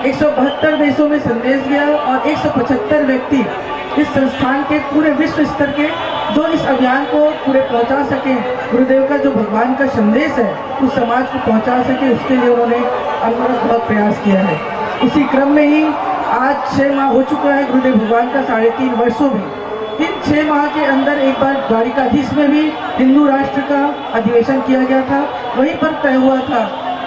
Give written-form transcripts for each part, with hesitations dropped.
172 देशों में संदेश गया और 175 व्यक्ति इस संस्थान के पूरे विश्व स्तर के जो इस अभियान को पूरे पहुंचा सके, गुरुदेव का जो भगवान का संदेश है उस समाज को पहुंचा सके, उसके लिए उन्होंने अनवरत बहुत प्रयास किया है। उसी क्रम में ही आज 6 माह हो चुका है गुरुदेव भगवान का 3.5 वर्षों में। इन 6 माह के अंदर एक बार द्वारिकाधीश में भी हिंदू राष्ट्र का अधिवेशन किया गया था। वहीं पर तय हुआ था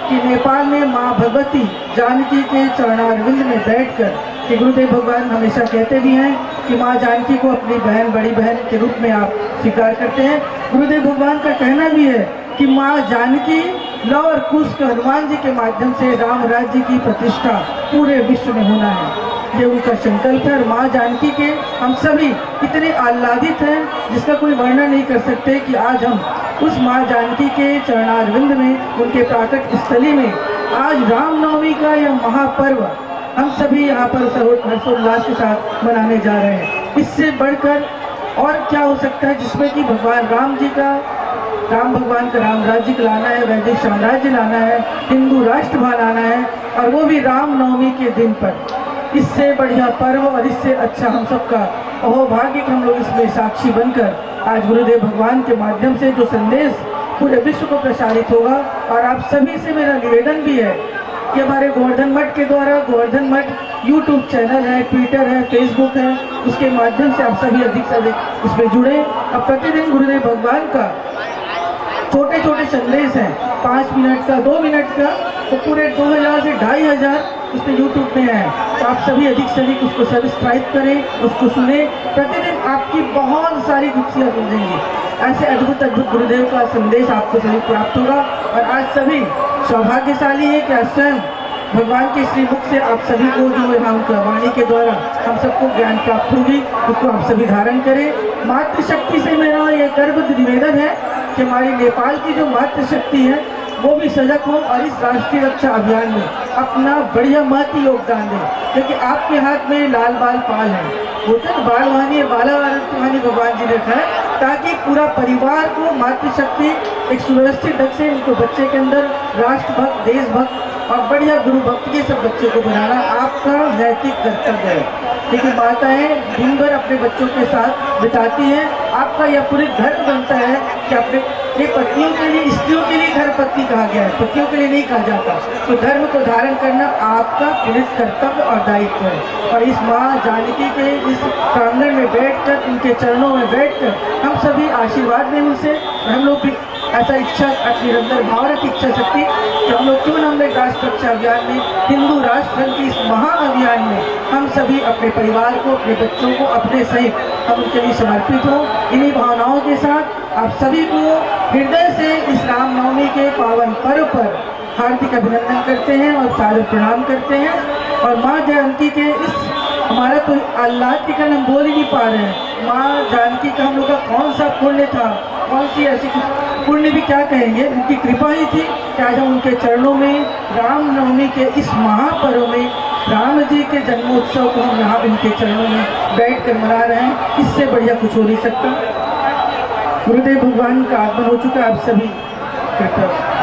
कि नेपाल में माँ भगवती जानकी के चरणारविंद में बैठकर, कि गुरुदेव भगवान हमेशा कहते भी हैं कि माँ जानकी को अपनी बहन, बड़ी बहन के रूप में आप स्वीकार करते हैं। गुरुदेव भगवान का कहना भी है कि माँ जानकी लव और कुश के हनुमान जी के माध्यम से राम राज्य की प्रतिष्ठा पूरे विश्व में होना है, ये उनका संकल्प है। और माँ जानकी के हम सभी इतने आह्लादित हैं जिसका कोई वर्णन नहीं कर सकते कि आज हम उस माँ जानकी के चरणारविंद में, उनके प्राकट स्थली में आज रामनवमी का यह महापर्व हम सभी यहाँ पर हर्षोल्लास के साथ मनाने जा रहे हैं। इससे बढ़कर और क्या हो सकता है जिसमें कि भगवान राम भगवान का राम राज्य लाना है, वैदिक साम्राज्य लाना है, हिंदू राष्ट्र बनाना है, और वो भी रामनवमी के दिन पर। इससे बढ़िया पर्व और इससे अच्छा हम सबका अहोभाग्य कि हम लोग इसमें साक्षी बनकर आज गुरुदेव भगवान के माध्यम से जो संदेश पूरे विश्व को प्रसारित होगा। और आप सभी से मेरा निवेदन भी है कि हमारे गोवर्धन मठ के द्वारा, गोवर्धन मठ यूट्यूब चैनल है, ट्विटर है, फेसबुक है, उसके माध्यम से आप सभी अधिक से अधिक उसमें जुड़े। अब प्रतिदिन गुरुदेव भगवान का छोटे छोटे संदेश हैं, 5 मिनट का, 2 मिनट का, तो पूरे 2000 से 2500 उस पर यूट्यूब में है। तो आप सभी अधिक से अधिक उसको सब्सक्राइब करें, उसको सुने। प्रतिदिन आपकी बहुत सारी गुत्थियाँ मिलेंगी, ऐसे अद्भुत अद्भुत गुरुदेव का संदेश आपको सभी प्राप्त होगा। और आज सभी सौभाग्यशाली है कि स्वयं भगवान के श्रीमुख से आप सभी को जो यहाँ उनका वाणी के द्वारा हम सबको ज्ञान प्राप्त होगी, उसको आप सभी धारण करें। मातृशक्ति से मेरा ये गर्व निवेदन है कि हमारी नेपाल की जो मातृशक्ति है वो भी सजग हो और इस राष्ट्रीय रक्षा अभियान में अपना बढ़िया महती योगदान दें, क्योंकि आपके हाथ में लाल बाल पाल है, होते तो बाल वाहनी बाला वाहनी भगवान जी ने रखा है, ताकि पूरा परिवार को मातृशक्ति एक सुव्यवस्थित ढंग से उनको बच्चे के अंदर राष्ट्रभक्त, देशभक्त और बढ़िया गुरु भक्त के सब बच्चों को बनाना आपका नैतिक कर्तव्य है। लेकिन माताएं दिन भर अपने बच्चों के साथ बिताती हैं, आपका यह पूरे धर्म बनता है कि अपने पत्नियों के लिए, स्त्रियों के लिए घर पत्नी कहा गया है, पतियों के लिए नहीं कहा जाता। तो धर्म को धारण करना आपका पुलिस कर्तव्य और दायित्व है। और इस माँ जानकी के इस प्रांगण में बैठकर, उनके चरणों में बैठकर हम सभी आशीर्वाद लें उनसे। हम लोग भी ऐसा इच्छा, निरंतर भावरत इच्छा शक्ति कि हम लोग क्यों न राष्ट्र रक्षा अभियान में, हिंदू राष्ट्र की इस महाअभियान में हम सभी अपने परिवार को, अपने बच्चों को, अपने सहित हम उनके लिए समर्पित हों। इन्हीं भावनाओं के साथ आप सभी को हृदय से इस रामनवमी के पावन पर्व पर हार्दिक अभिनंदन करते हैं और सादर प्रणाम करते हैं। और माँ जानकी के इस, हमारा तो आह्लाद के कारण हम बोल ही नहीं पा रहे हैं। माँ जानकी का हम लोग का कौन सा पुण्य था, कौन सी ऐसी पुण्य भी क्या कहेंगे, उनकी कृपा ही थी कि आज हम उनके चरणों में रामनवमी के इस महापर्व में राम जी के जन्मोत्सव को हम यहाँ उनके चरणों में बैठ कर मना रहे हैं। इससे बढ़िया कुछ हो नहीं सकता। गुरुदेव भगवान का आगमन हो चुका है, आप सभी कृपया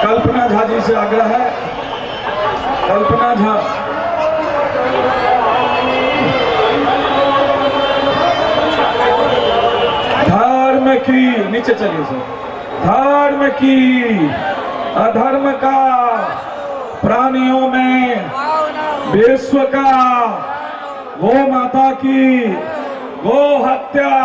कल्पना झा जी से आग्रह है। कल्पना झा, धर्म की, नीचे चलिए सर, धर्म की अधर्म का, प्राणियों में विश्व का, गो माता की गो हत्या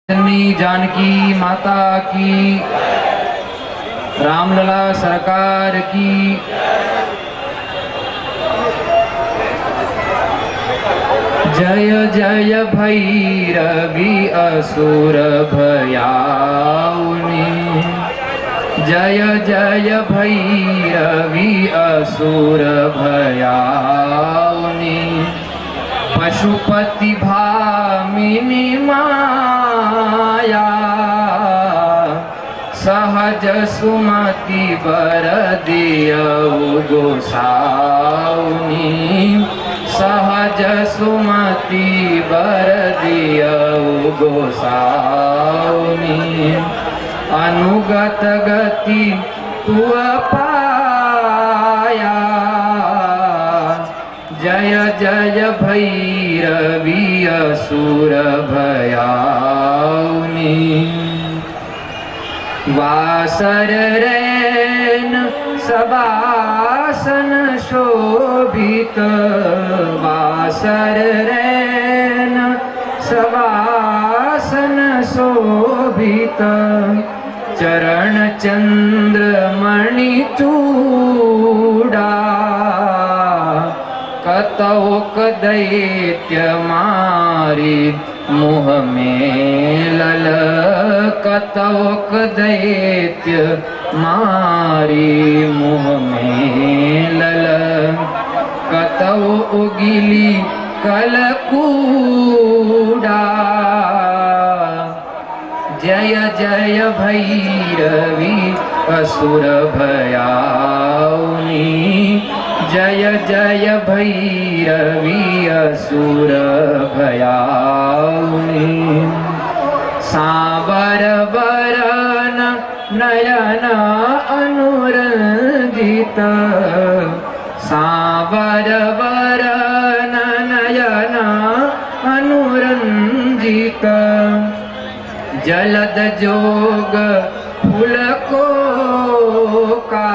जननी जानकी माता की, रामलला सरकार की। जय जय भैरवी असुर भयाउनी, जय जय भैरवी असुर भयाउनी। पशुपति भामिनी माया, सहज सुमति बर दियउ गोसाउनी, सहज सुमति बर दियउ गोसाउनी। अनुगत गति तुअ पाया, जय जय भैरवी असुर भयाउनी। वासर रैन सबासन शोभित, वासर रैन सबासन शोभित। चरण चंद्र मणि चूड़ा, कतौक दैत्य मारी मुँह में लल, कतौक दैत्य मारी मुँह में लल। कतौ उगिली कलकूड़ा, जय जय भैरवी असुर भयाउनी, जय जय भैरवी असुर भयाउनी। सांवर वरन नयन अनुरंजित, सांवर वरन नयन अनुरंजित। जलद जोग फूल को का,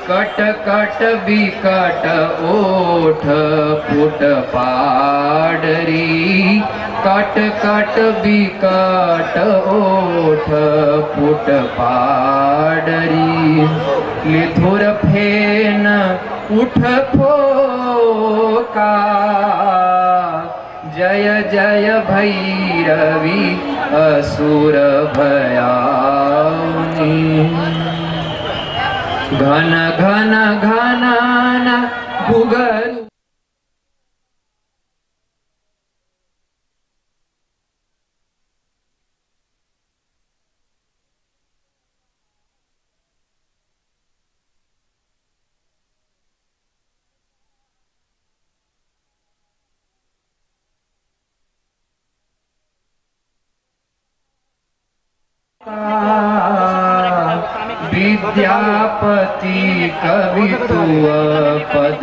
कट कट बिकट ओठ फुट पाडरी, कट कट बिकट ओठ फुट पाडरी। लिथुर फेन उठ फोका, जय जय भैरवी असुर भयाउनी। घन घन घनन भुगरु, विद्यापति कवितुअ पद।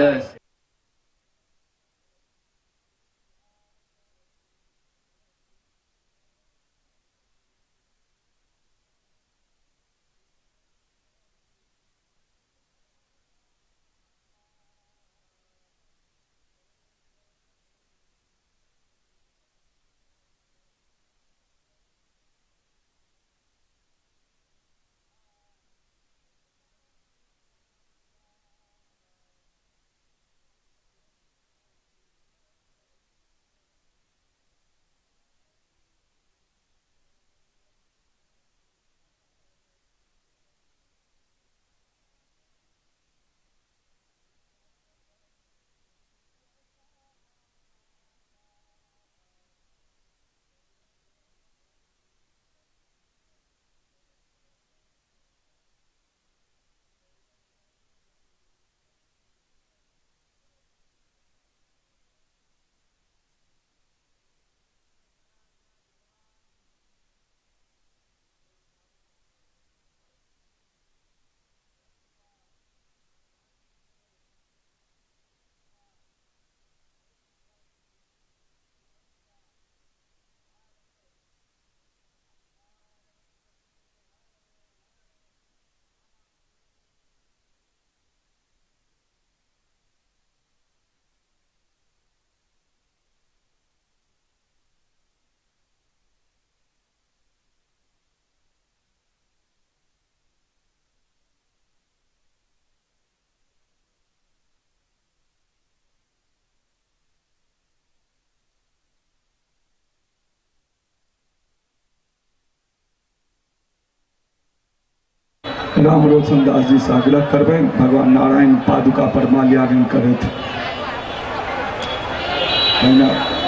राम रोशन दास जी से आग्रह करबें भगवान नारायण पादुका पर माल्यार्पण करत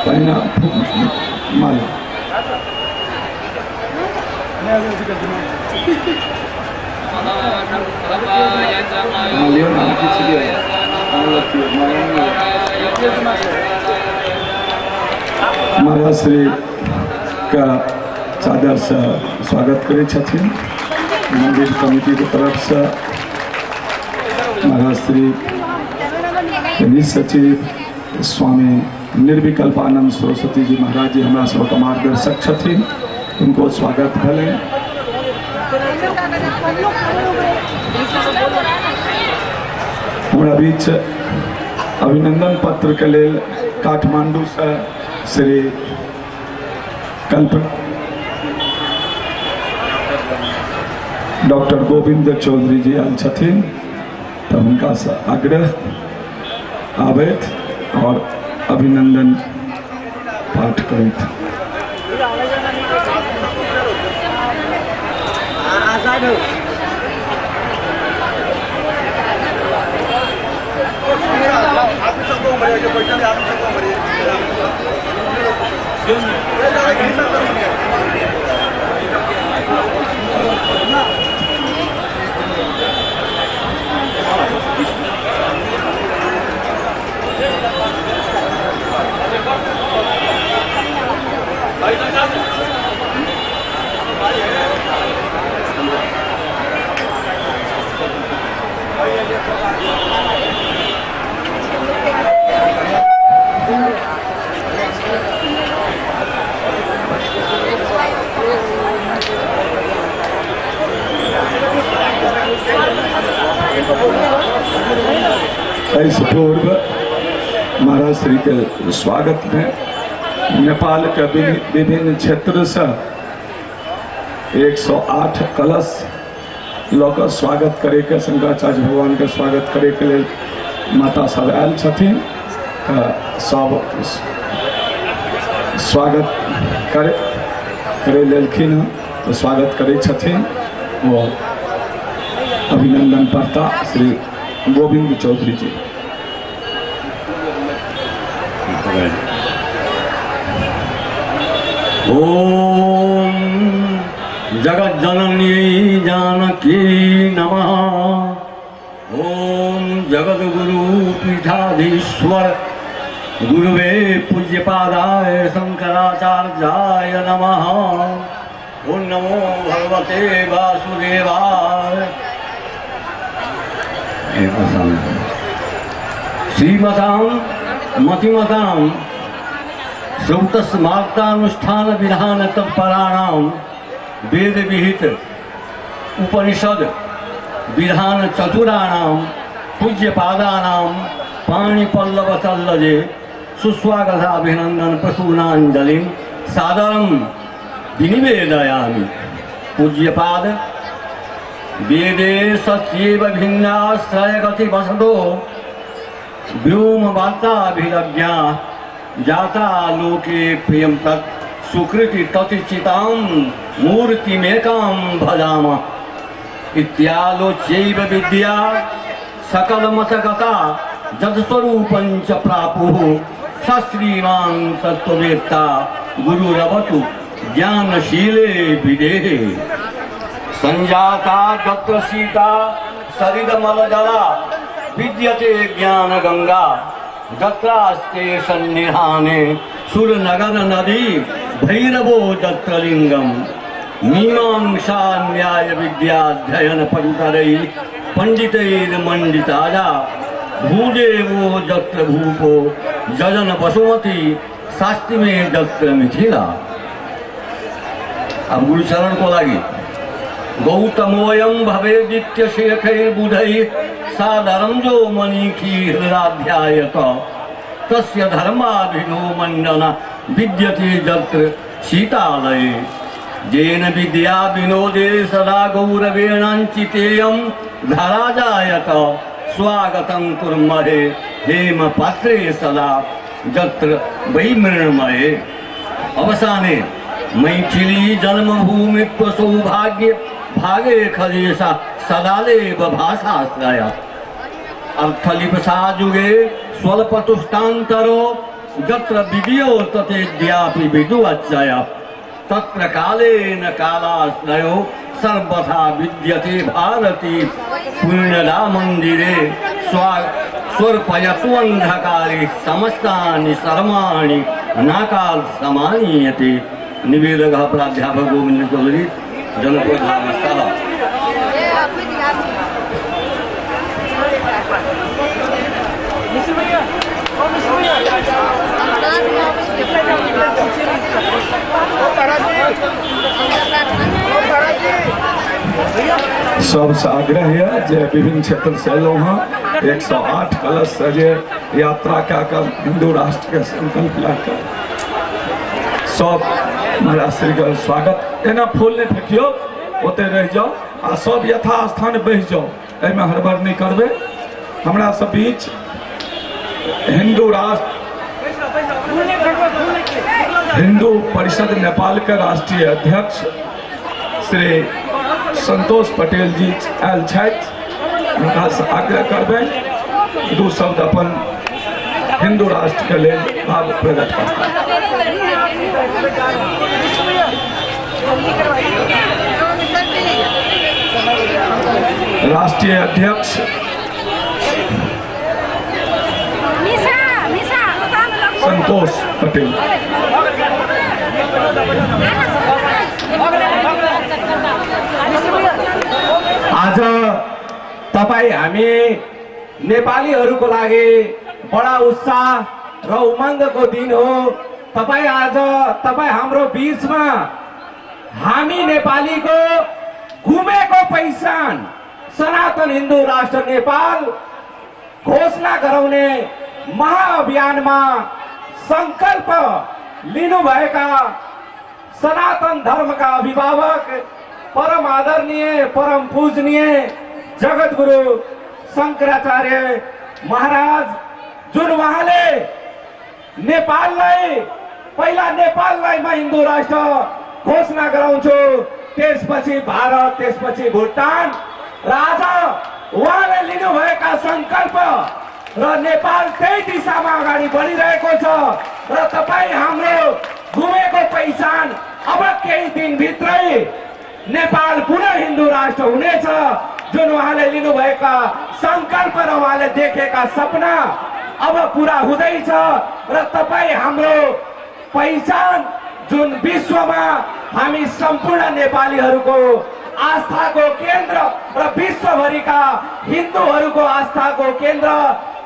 पहिना माला महाराज श्री का चादर से स्वागत करे छथिन मंदिर कमिटी की तरफ से महाराज श्री विधि सचिव स्वामी निर्विकल्पानंद सरस्वती जी महाराज जी हमारा सबका मार्गदर्शक छथिन, उनको स्वागत भले। हमारा बीच अभिनंदन पत्र के लिए काठमांडू से श्री कल्पना डॉक्टर गोविंद चौधरी जी आयल छथिन, तो उनका से आग्रह आवेत और अभिनंदन पाठ करत। इससे पूर्व महाराज श्री के स्वागत में नेपाल के विभिन्न क्षेत्र से 108 कलश लोग स्वागत करे के शंकराचार्य भगवान के स्वागत करे के लिए माता सब आयल छथिन, सब स्वागत करे लेलखिन, तो स्वागत करे छथिन वो अभिनंदन करता श्री गोविंद चौधरी जी। ओम जगत जननी जानकी नमः। ओम जगत गुरु पीठाधीश्वर गुरुवे पूज्यपादाय शंकराचार्याय नमः। ओम नमो भगवते वासुदेवाय। श्रीमतां मतिमतां श्रौतस्मार्तानुष्ठान विधान तत्पराणां वेद विहित उपनिषद विधान चतुराणां पूज्यपादानां पाणिपल्लव सल्लजे सुस्वागताभिनंदन प्रसूनांजलिं सादरं विनिवेदयामि। पूज्यपाद वेदे सत्येव भिन्नाश्रयगति वसतो व्योम वार्ताभिलज्ञा जाता लोके प्रियं तत् सुकृति ततिचितां मूर्तिमेकां भजामः। इत्यालोच्यैव विद्या सकलमतगता जदस्वरूपं च प्रापुः स श्रीमान् तत्त्ववेत्ता गुरुरवतु ज्ञानशीले विदेहे। संजाता तत्र सीता सरिदमलजला विद्यते ज्ञानगंगा दत्रास्ते सन्निधाने सुरनगर नदी भैरवो दत्रलिंगम। मीमांसा न्याय विद्याध्ययन परिकरैः पंडितैर्मण्डिताजा भूदेवो दत्र भूपो जजन वसुमती शास्त्री में दत्र मिथिला। अब गुरुचरण को लगी गौतमोयम भवेदित्य शेखैर्बुधैः सादरं जो मनीखी हृदाध्यायत तस्य धर्माभिनो मंडन विद्यते जत्र सीतालये। जेन विद्या विनोदे सदा गौरवेणाञ्चितेयं धरा जायत स्वागतं कुर्महे हेम पात्रे सदा जत्र वै मृण्मये। अवसाने मैथिली जन्मभूमि सौभाग्य भागे खलेशा सदालेव भाषाश्रय अर्थलिपसा युगे स्वल्पतुष्टान्तरो यत्र विद्यो ततेऽद्यापि विदुवच्चय तत्र कालेन कालाश्रयो सर्वथा विद्यते भारती पुण्यदा मंदिरे स्वर्पयतु अंधकारे समस्तानि सर्वाणि अनाकाल समानीयते। निवेदकः प्राध्यापक गोविंद चौधरी जनपद धर्मशाला। सबसे आग्रह है जे विभिन्न क्षेत्र से लोग 108 कलश सजे यात्रा क्या कर हिंदू राष्ट्र के संकल्प लाकर सब महाराज श्री का स्वागत। एना फूल नहीं फेंकियो ओते रह जाओ आ सब यथा स्थान बैठ जाओ, एमे हड़बड़ नहीं करबे। हमरा सब बीच हिंदू राष्ट्र हिंदू परिषद नेपाल के राष्ट्रीय अध्यक्ष श्री संतोष पटेल जी आयल छथि, हुनका से आग्रह करबनि दू शब्द अपन हिंदू राष्ट्र के लेल भाव प्रकट करता। राष्ट्रीय अध्यक्ष संतोष पटेल। आज तपाई हामी नेपालीहरूको लागि बडा उत्साह र उमङ्गको दिन हो। तपाई आज तपाई हाम्रो बीचमा हामी नेपालीको गुमेको पहिचान सनातन हिन्दू राष्ट्र नेपाल घोषणा गराउने महाअभियानमा संकल्प लिनुभएका सनातन धर्मका अभिभावक परम आदरणीय परम पूजनीय जगतगुरु शंकराचार्य महाराज जुन उहाँले नेपाललाई पहिला नेपाललाई म हिन्दू राष्ट्र घोषणा गराउँछु, त्यसपछि भारत, त्यसपछि भुटान र आज उहाँले लिनुभएका संकल्प र नेपाल त्यही दिशामा अगाडि बढिरहेको छ र तपाई हाम्रो गुमेको पहिचान अब केही दिनभित्रै नेपाल पुनः हिन्दू राष्ट्र हुनेछ जुन उहाँले लिनुभएका संकल्प र उहाँले देखेका सपना अब पूरा हुँदैछ र तपाई हाम्रो पहिचान जुन विश्वमा हामी सम्पूर्ण नेपालीहरूको आस्थाको केन्द्र र विश्वभरिका हिन्दूहरूको आस्थाको केन्द्र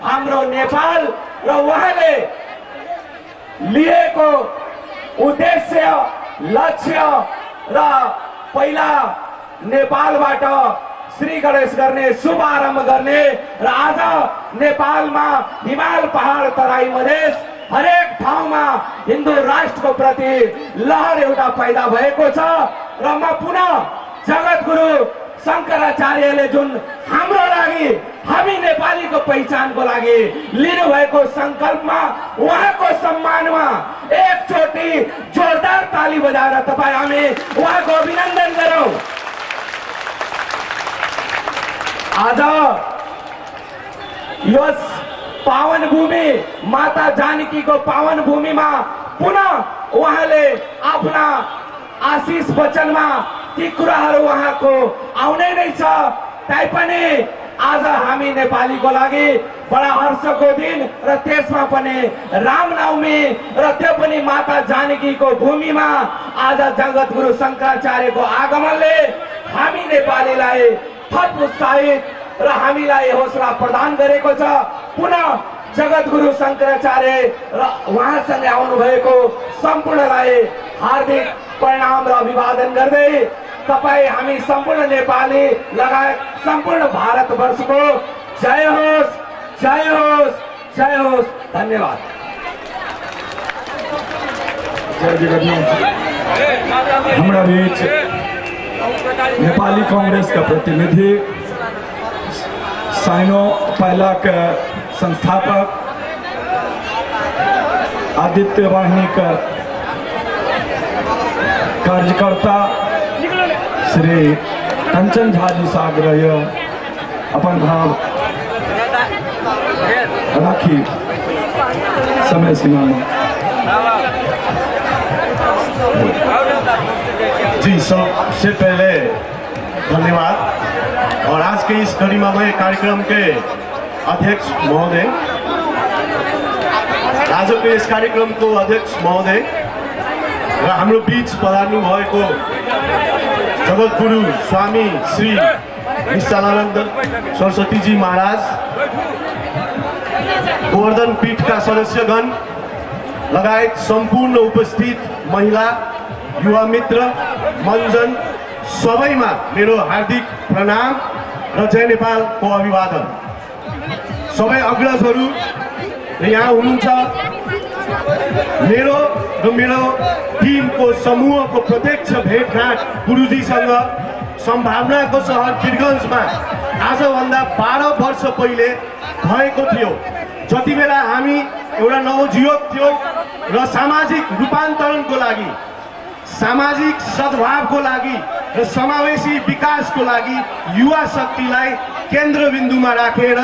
हाम्रो नेपाल र उहाँले लिएको उद्देश्य लक्ष्य र पहिला नेपालबाट श्री गणेश गर्ने शुभारम्भ गर्ने र आज नेपालमा हिमाल पहाड तराई मधेस हरेक ठाउँमा हिन्दू राष्ट्रको प्रति लहर एउटा पैदा भएको छ र म पुनः जगतगुरु शंकराचार्यले जुन हाम्रो लागि हामी नेपालीको पहिचानको लागि लिनुभएको संकल्पमा उहाँको सम्मानमा एकचोटि जोरदार ताली बजाएर तपाई हामी उहाँको अभिनन्दन गरौं। आज यस पावन भूमि माता जानकीको पावन भूमिमा पुनः उहाँले आफ्ना आशीष वचनमा ती कुराहरू उहाँको आउने नै छ। तैपनि आज हामी नेपालीको लागि बडा हर्षको दिन र त्यसमा पनि रामनवमी र त्यो पनि माता जानकीको भूमिमा आज जगतगुरु शंकराचार्यको आगमनले हामी नेपालीलाई थप उत्साहित र हामीलाई हौसला प्रदान गरेको छ। पुनः जगतगुरु शंकराचार्य र उहाँसँगै आउनुभएको सम्पूर्णलाई हार्दिक प्रणाम र अभिवादन गर्दै तपाई हामी सम्पूर्ण नेपाली लगायत सम्पूर्ण भारतवर्षको जय होस्, जय होस्, जय होस्। धन्यवाद। जय जगन्नाथ। हमारा बीच नेपाली कांग्रेस का प्रतिनिधि साइनो पहला के संस्थापक आदित्य वाहिनी का कार्यकर्ता श्री कंचन झा जी से आग्रह अपन भाव राखी समय सीमा में। जी, सबसे पहले धन्यवाद। और आज के इस गरिमामय कार्यक्रम के अध्यक्ष महोदय, आज को इस कार्यक्रम को अध्यक्ष महोदय र हाम्रो बीच पधार्नु भएको जगत गुरु स्वामी श्री निश्चलानन्द सरस्वती जी महाराज, गोवर्धन पीठ का सदस्यगण लगायत संपूर्ण उपस्थित महिला युवा मित्र मंचन सबैमा मेरो हार्दिक प्रणाम र जय नेपाल को अभिवादन। सबै अग्रजहरू यहाँ हुनुहुन्छ, मेरो र मेरो टिमको समूहको प्रत्यक्ष भेटघाट गुरुजीसँग सम्भावनाको सहर वीरगञ्जमा आजभन्दा 12 वर्ष पहिले भएको थियो। जति बेला हामी एउटा नवजुवक थियौँ र सामाजिक रूपान्तरणको लागि, सामाजिक सद्भावको लागि र समावेशी विकासको लागि युवा शक्तिलाई केन्द्रबिन्दुमा राखेर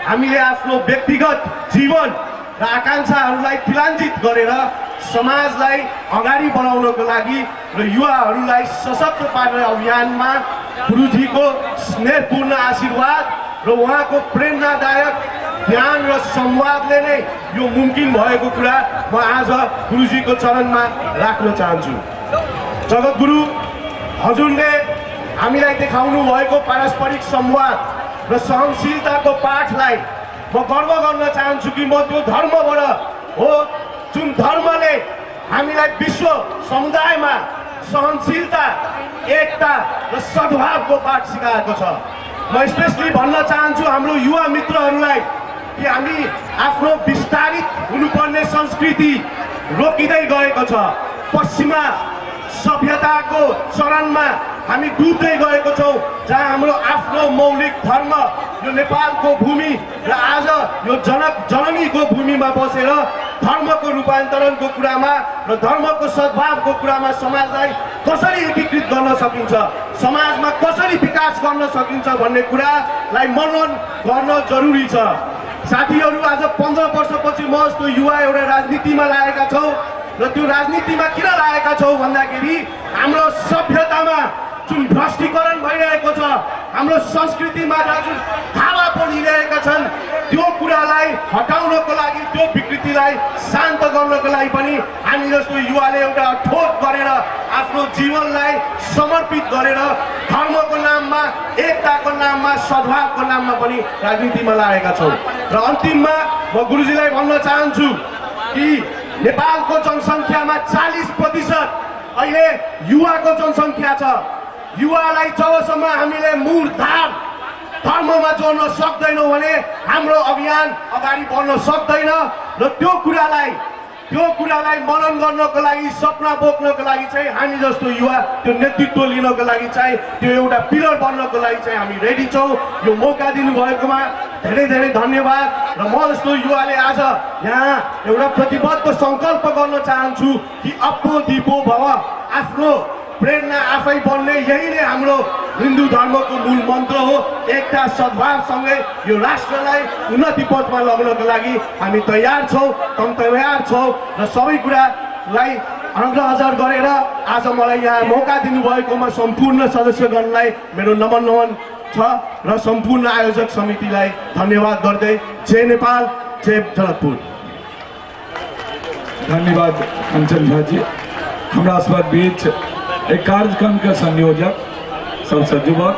हामीले आफ्नो व्यक्तिगत जीवन र आकांक्षाहरूलाई तिलान्जित गरेर समाजलाई अगाडि बढाउनको लागि र युवाहरूलाई सशक्त पार्ने अभियानमा गुरुजीको स्नेहपूर्ण आशीर्वाद र उहाँको प्रेरणादायक ज्ञान र संवादले नै यो मुमकिन भएको कुरा म आज गुरुजीको चरणमा राख्न चाहन्छु। जगतगुरु हजुरले हामीलाई देखाउनु भएको पारस्परिक संवाद र सहनशीलताको पाठलाई म गर्व गर्न चाहन्छु कि म त्यो धर्मबाट हो जुन धर्मले हामीलाई विश्व समुदायमा सहनशीलता, एकता र सद्भावको पाठ सिकाएको छ। म स्पेशली भन्न चाहन्छु हाम्रो युवा मित्रहरूलाई कि हामी आफ्नो विस्तारित हुनुपर्ने संस्कृति रोकिँदै गएको छ। पश्चिमा सभ्यताको चरणमा हामी डुब्दै गएको छौँ, जहाँ हाम्रो आफ्नो मौलिक धर्म यो नेपालको भूमि र आज यो जननीको भूमिमा बसेर धर्मको रूपान्तरणको कुरामा र धर्मको सद्भावको कुरामा समाजलाई कसरी एकीकृत गर्न सकिन्छ, समाजमा कसरी विकास गर्न सकिन्छ भन्ने कुरालाई मनन गर्न जरुरी छ। साथीहरू, आज 15 वर्षपछि म जस्तो युवा एउटा राजनीतिमा लागेका छौँ र त्यो राजनीतिमा किन लागेका छौँ भन्दाखेरि हाम्रो सभ्यतामा जुन भ्रष्टीकरण भइरहेको छ, हाम्रो संस्कृतिमा जुन धावा परिरहेका छन्, त्यो कुरालाई हटाउनको लागि, त्यो विकृतिलाई शान्त गर्नको लागि पनि हामी जस्तो युवाले एउटा ठोक गरेर आफ्नो जीवनलाई समर्पित गरेर धर्मको नाममा, एकताको नाममा, सद्भावको नाममा पनि राजनीतिमा लागेका छौँ। र अन्तिममा म गुरुजीलाई भन्न चाहन्छु कि नेपालको जनसङ्ख्यामा 40% अहिले युवाको जनसङ्ख्या छ। युवालाई जबसम्म हामीले मूलधार धर्ममा जोड्न सक्दैनौँ भने हाम्रो अभियान अगाडि बढ्न सक्दैन। र त्यो कुरालाई मनन गर्नको लागि, सपना बोक्नको लागि चाहिँ हामी जस्तो युवा त्यो नेतृत्व लिनको लागि चाहिँ, त्यो एउटा पिलर बन्नको लागि चाहिँ हामी रेडी छौँ। यो मौका दिनुभएकोमा धेरै धेरै धन्यवाद। र म जस्तो युवाले आज यहाँ एउटा प्रतिबद्ध सङ्कल्प गर्न चाहन्छु कि अपो दिपो भव, आफ्नो प्रेरणा आफै बन्ने, यही नै हाम्रो हिन्दू धर्मको मूल मन्त्र हो। एकता सद्भावसँगै यो राष्ट्रलाई उन्नति पथमा लग्नको लागि हामी तयार छौँ, तयार छौँ र सबै कुरालाई अनुग्रह हजार गरेर आज मलाई यहाँ मौका दिनुभएकोमा सम्पूर्ण सदस्यगणलाई मेरो नमन छ र सम्पूर्ण आयोजक समितिलाई धन्यवाद गर्दै जय नेपाल, जय जनकपुर। धन्यवाद कंचन झा जी। हमरा बीच एक कार्यक्रम के संयोजक सबसे युवक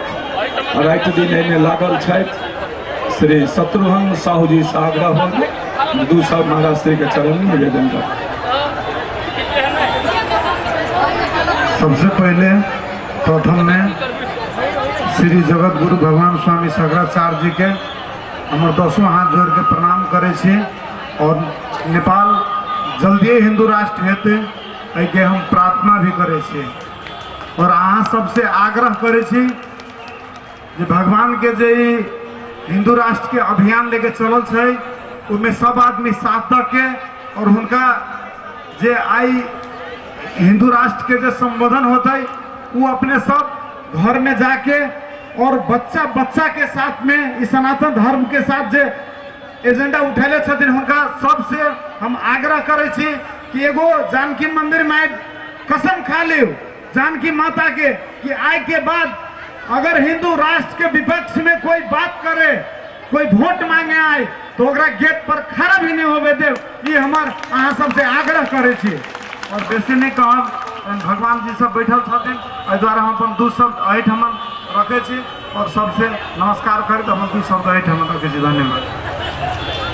रात दिन एहिमे लागल छथि श्री शत्रुघ्न साहू जी से आग्रह दू सब महाराज श्री के चरण में निवेदन कर। सबसे पहले प्रथम में श्री जगत गुरु भगवान स्वामी शंकराचार्य जी के हमर 10वां हाथ जोड़ के प्रणाम करे छी और नेपाल जल्दी हिंदू राष्ट्र हेतु के हम प्रार्थना भी करे छी और अहाँ सबसे आग्रह करे छी जे भगवान के जे हिंदू राष्ट्र के अभियान लेके चलल छै उनमें सब आदमी साथ दे के और उनका जे आई हिंदू राष्ट्र के जो संबोधन होता है वो अपने सब घर में जाके और बच्चा बच्चा के साथ में इस सनातन धर्म के साथ जो एजेंडा उठेले छथिन हुनका सबसे हम आग्रह करे छी कि एगो जानकी मंदिर में कसम खा लियो जानकी माता के कि आय के बाद अगर हिंदू राष्ट्र के विपक्ष में कोई बात करे, कोई वोट मांगे आए तो ओकरा गेट पर खड़ा भी नहीं होवे देव। ये हमार अहाँ सबसे आग्रह करे छी और बेसी नहीं कहब, भगवान जी सब बैठल छथिन एहि द्वारा हम अपन दू शब्द एहिठाम रखे छी और सबसे नमस्कार करके हम दू शब्द एहिठाम रखे छी। धन्यवाद,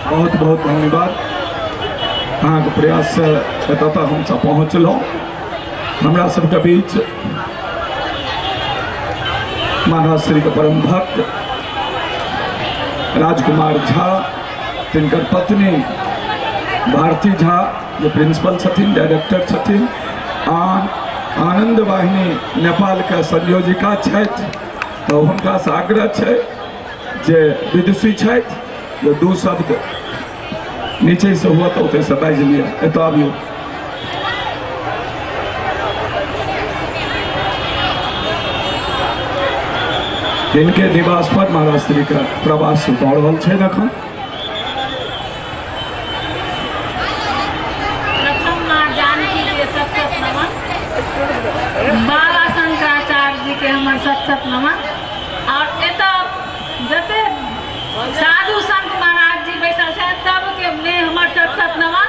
बहुत बहुत धन्यवाद। अहाँ के प्रयास से एतऽ तक हम सब पहुँचलहुँ। हमरा सबके बीच महाराज श्री के परम भक्त राजकुमार झा, तिनकर पत्नी भारती झा जो प्रिंसिपल छथिन, डायरेक्टर छथिन, आनंद वाहिनी नेपाल के संयोजिका छथि, तो हुनका से आग्रह छै जे विदुषी छथि जो दू शब्द नीचे से हुआ तो उतने से बाजि लिया। एतऽ आबियो। इनके निवास पर महाराज श्री का प्रवास भऽ रहल छै एखन। बाबा शंकराचार्य जी के हमर सत नमन। और एतऽ जते साधु संत महाराज जी बैसल छथि सबके में हमर सत नमन।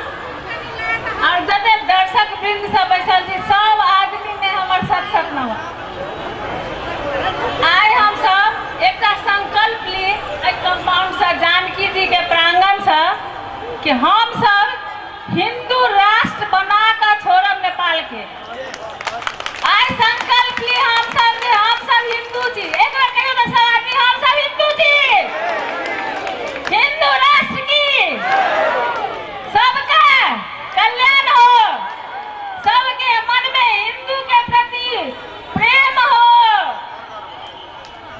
और जते दर्शक वृंद सब बैसल छी सब आदमी में हमर सत नमन। आइ हम सब एक संकल्प ली कंपाउंड से जानकी जी के प्रांगण से कि हम सब हिंदू राष्ट्र बना कर छोड़ब नेपाल के। आइ संकल्प ली हम सब हिंदू छी। एक बार कहियो ना सब आदमी हम सब हिंदू छी। हिंदू राष्ट्र की सबका कल्याण हो, सबके मन में हिंदू के प्रति प्रेम हो।